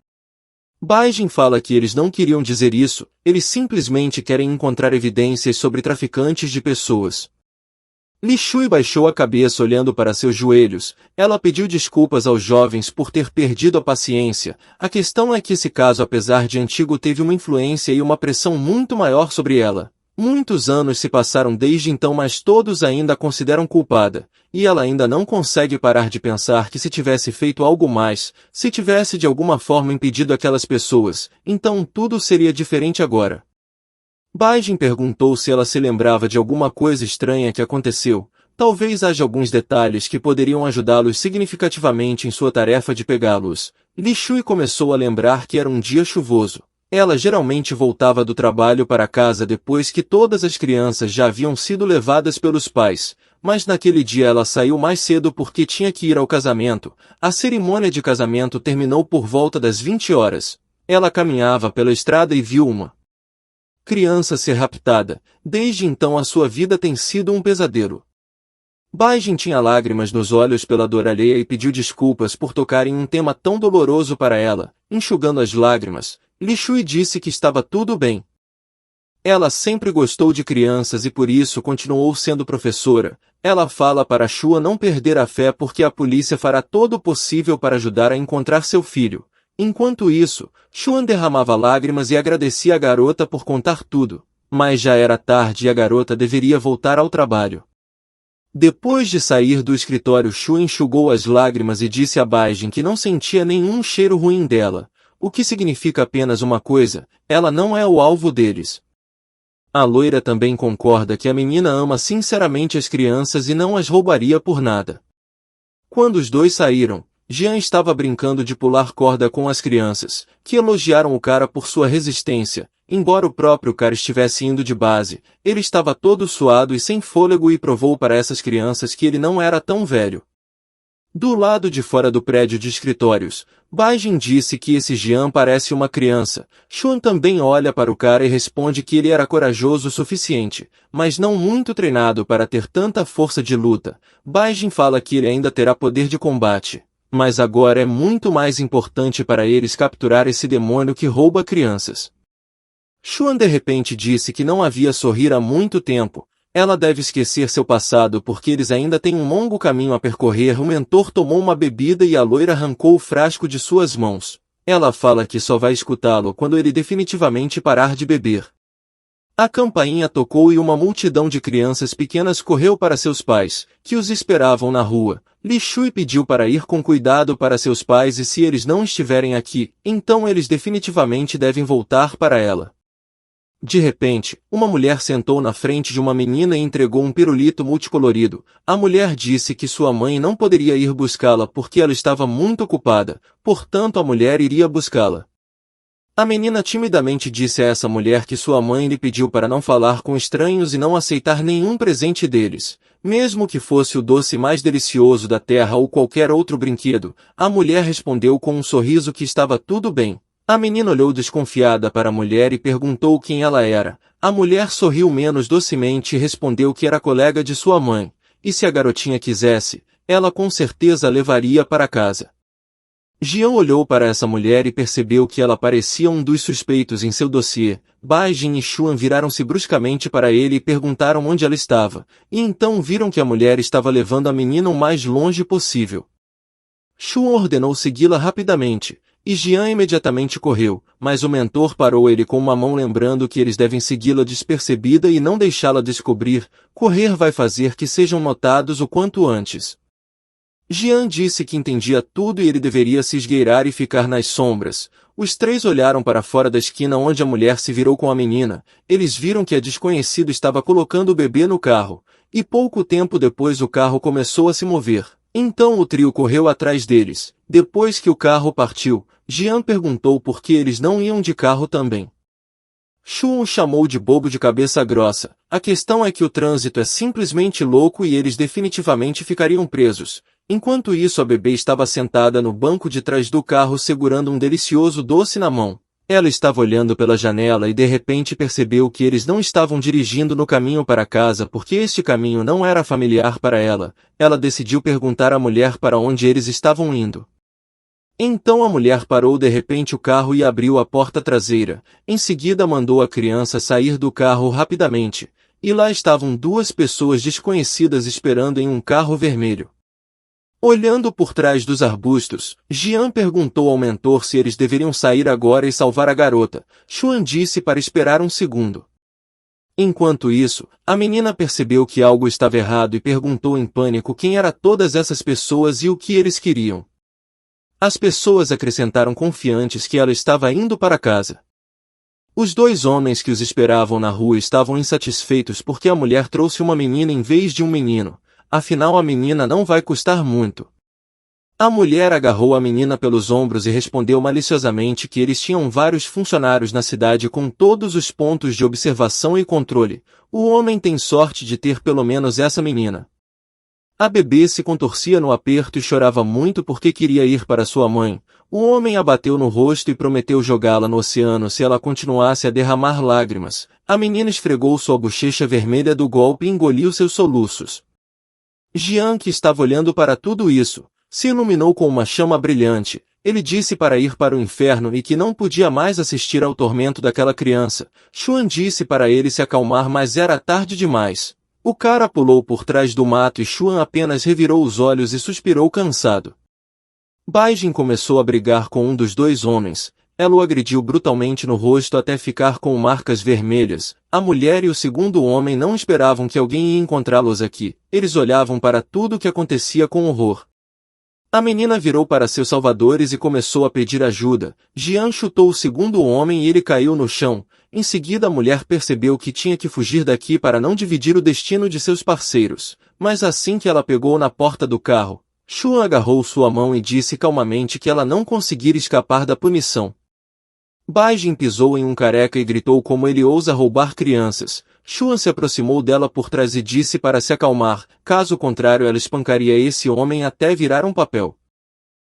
[SPEAKER 1] Baijin fala que eles não queriam dizer isso, eles simplesmente querem encontrar evidências sobre traficantes de pessoas. Li Shui baixou a cabeça olhando para seus joelhos. Ela pediu desculpas aos jovens por ter perdido a paciência. A questão é que esse caso, apesar de antigo, teve uma influência e uma pressão muito maior sobre ela. Muitos anos se passaram desde então, mas todos ainda a consideram culpada, e ela ainda não consegue parar de pensar que se tivesse feito algo mais, se tivesse de alguma forma impedido aquelas pessoas, então tudo seria diferente agora. Baijin perguntou se ela se lembrava de alguma coisa estranha que aconteceu. Talvez haja alguns detalhes que poderiam ajudá-los significativamente em sua tarefa de pegá-los. Li Shui começou a lembrar que era um dia chuvoso. Ela geralmente voltava do trabalho para casa depois que todas as crianças já haviam sido levadas pelos pais, mas naquele dia ela saiu mais cedo porque tinha que ir ao casamento. A cerimônia de casamento terminou por volta das 20 horas. Ela caminhava pela estrada e viu uma criança ser raptada. Desde então a sua vida tem sido um pesadelo. Baijin tinha lágrimas nos olhos pela dor alheia e pediu desculpas por tocar em um tema tão doloroso para ela. Enxugando as lágrimas, Li Shui disse que estava tudo bem. Ela sempre gostou de crianças e por isso continuou sendo professora. Ela fala para Shua não perder a fé porque a polícia fará todo o possível para ajudar a encontrar seu filho. Enquanto isso, Xuan derramava lágrimas e agradecia a garota por contar tudo. Mas já era tarde e a garota deveria voltar ao trabalho. Depois de sair do escritório, Xuan enxugou as lágrimas e disse a Baijin que não sentia nenhum cheiro ruim dela, o que significa apenas uma coisa: ela não é o alvo deles. A loira também concorda que a menina ama sinceramente as crianças e não as roubaria por nada. Quando os dois saíram, Jian estava brincando de pular corda com as crianças, que elogiaram o cara por sua resistência. Embora o próprio cara estivesse indo de base, ele estava todo suado e sem fôlego e provou para essas crianças que ele não era tão velho. Do lado de fora do prédio de escritórios, Baijin disse que esse Jian parece uma criança. Xuan também olha para o cara e responde que ele era corajoso o suficiente, mas não muito treinado para ter tanta força de luta. Baijin fala que ele ainda terá poder de combate, mas agora é muito mais importante para eles capturar esse demônio que rouba crianças. Xuan de repente disse que não havia sorrir há muito tempo. Ela deve esquecer seu passado porque eles ainda têm um longo caminho a percorrer. O mentor tomou uma bebida e a loira arrancou o frasco de suas mãos. Ela fala que só vai escutá-lo quando ele definitivamente parar de beber. A campainha tocou e uma multidão de crianças pequenas correu para seus pais, que os esperavam na rua. Li Shui pediu para ir com cuidado para seus pais e se eles não estiverem aqui, então eles definitivamente devem voltar para ela. De repente, uma mulher sentou na frente de uma menina e entregou um pirulito multicolorido. A mulher disse que sua mãe não poderia ir buscá-la porque ela estava muito ocupada, portanto a mulher iria buscá-la. A menina timidamente disse a essa mulher que sua mãe lhe pediu para não falar com estranhos e não aceitar nenhum presente deles, mesmo que fosse o doce mais delicioso da terra ou qualquer outro brinquedo. A mulher respondeu com um sorriso que estava tudo bem. A menina olhou desconfiada para a mulher e perguntou quem ela era. A mulher sorriu menos docemente e respondeu que era colega de sua mãe, e se a garotinha quisesse, ela com certeza a levaria para casa. Jian olhou para essa mulher e percebeu que ela parecia um dos suspeitos em seu dossiê. Bai Jin e Xuan viraram-se bruscamente para ele e perguntaram onde ela estava, e então viram que a mulher estava levando a menina o mais longe possível. Xuan ordenou segui-la rapidamente, e Jian imediatamente correu, mas o mentor parou ele com uma mão lembrando que eles devem segui-la despercebida e não deixá-la descobrir. Correr vai fazer que sejam notados o quanto antes. Jian disse que entendia tudo e ele deveria se esgueirar e ficar nas sombras. Os três olharam para fora da esquina onde a mulher se virou com a menina. Eles viram que a desconhecida estava colocando o bebê no carro, e pouco tempo depois o carro começou a se mover. Então o trio correu atrás deles. Depois que o carro partiu, Jian perguntou por que eles não iam de carro também. Xuan o chamou de bobo de cabeça grossa. A questão é que o trânsito é simplesmente louco e eles definitivamente ficariam presos. Enquanto isso a bebê estava sentada no banco de trás do carro segurando um delicioso doce na mão. Ela estava olhando pela janela e de repente percebeu que eles não estavam dirigindo no caminho para casa porque este caminho não era familiar para ela. Ela decidiu perguntar à mulher para onde eles estavam indo. Então a mulher parou de repente o carro e abriu a porta traseira. Em seguida mandou a criança sair do carro rapidamente. E lá estavam duas pessoas desconhecidas esperando em um carro vermelho. Olhando por trás dos arbustos, Jian perguntou ao mentor se eles deveriam sair agora e salvar a garota. Xuan disse para esperar um segundo. Enquanto isso, a menina percebeu que algo estava errado e perguntou em pânico quem eram todas essas pessoas e o que eles queriam. As pessoas acrescentaram confiantes que ela estava indo para casa. Os dois homens que os esperavam na rua estavam insatisfeitos porque a mulher trouxe uma menina em vez de um menino. Afinal a menina não vai custar muito. A mulher agarrou a menina pelos ombros e respondeu maliciosamente que eles tinham vários funcionários na cidade com todos os pontos de observação e controle. O homem tem sorte de ter pelo menos essa menina. A bebê se contorcia no aperto e chorava muito porque queria ir para sua mãe. O homem a bateu no rosto e prometeu jogá-la no oceano se ela continuasse a derramar lágrimas. A menina esfregou sua bochecha vermelha do golpe e engoliu seus soluços. Jian, que estava olhando para tudo isso, se iluminou com uma chama brilhante. Ele disse para ir para o inferno e que não podia mais assistir ao tormento daquela criança. Xuan disse para ele se acalmar, mas era tarde demais. O cara pulou por trás do mato e Xuan apenas revirou os olhos e suspirou cansado. Bai Jin começou a brigar com um dos dois homens. Ela o agrediu brutalmente no rosto até ficar com marcas vermelhas. A mulher e o segundo homem não esperavam que alguém ia encontrá-los aqui. Eles olhavam para tudo o que acontecia com horror. A menina virou para seus salvadores e começou a pedir ajuda. Jian chutou o segundo homem e ele caiu no chão. Em seguida a mulher percebeu que tinha que fugir daqui para não dividir o destino de seus parceiros. Mas assim que ela pegou na porta do carro, Xuan agarrou sua mão e disse calmamente que ela não conseguiria escapar da punição. Bai Jin pisou em um careca e gritou como ele ousa roubar crianças. Xuan se aproximou dela por trás e disse para se acalmar, caso contrário ela espancaria esse homem até virar um papel.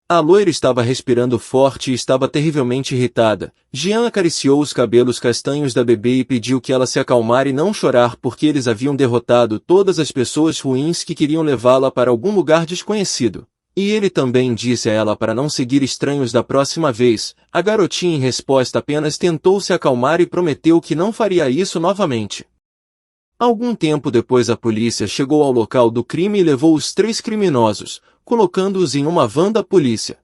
[SPEAKER 1] A loira estava respirando forte e estava terrivelmente irritada. Jian acariciou os cabelos castanhos da bebê e pediu que ela se acalmar e não chorar porque eles haviam derrotado todas as pessoas ruins que queriam levá-la para algum lugar desconhecido. E ele também disse a ela para não seguir estranhos da próxima vez. A garotinha em resposta apenas tentou se acalmar e prometeu que não faria isso novamente. Algum tempo depois a polícia chegou ao local do crime e levou os 3 criminosos, colocando-os em uma van da polícia.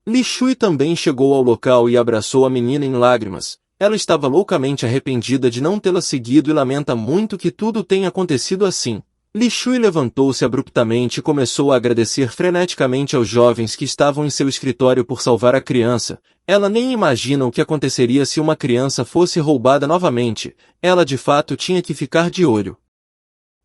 [SPEAKER 1] Li Shui também chegou ao local e abraçou a menina em lágrimas. Ela estava loucamente arrependida de não tê-la seguido e lamenta muito que tudo tenha acontecido assim. Li Shui levantou-se abruptamente e começou a agradecer freneticamente aos jovens que estavam em seu escritório por salvar a criança. Ela nem imagina o que aconteceria se uma criança fosse roubada novamente. Ela de fato tinha que ficar de olho.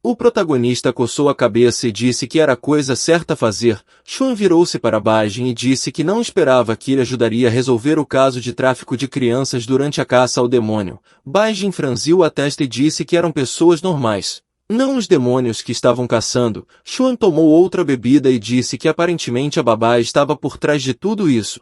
[SPEAKER 1] O protagonista coçou a cabeça e disse que era a coisa certa a fazer. Chun virou-se para Baijin e disse que não esperava que ele ajudaria a resolver o caso de tráfico de crianças durante a caça ao demônio. Baijin franziu a testa e disse que eram pessoas normais, não os demônios que estavam caçando. Chun tomou outra bebida e disse que aparentemente a babá estava por trás de tudo isso.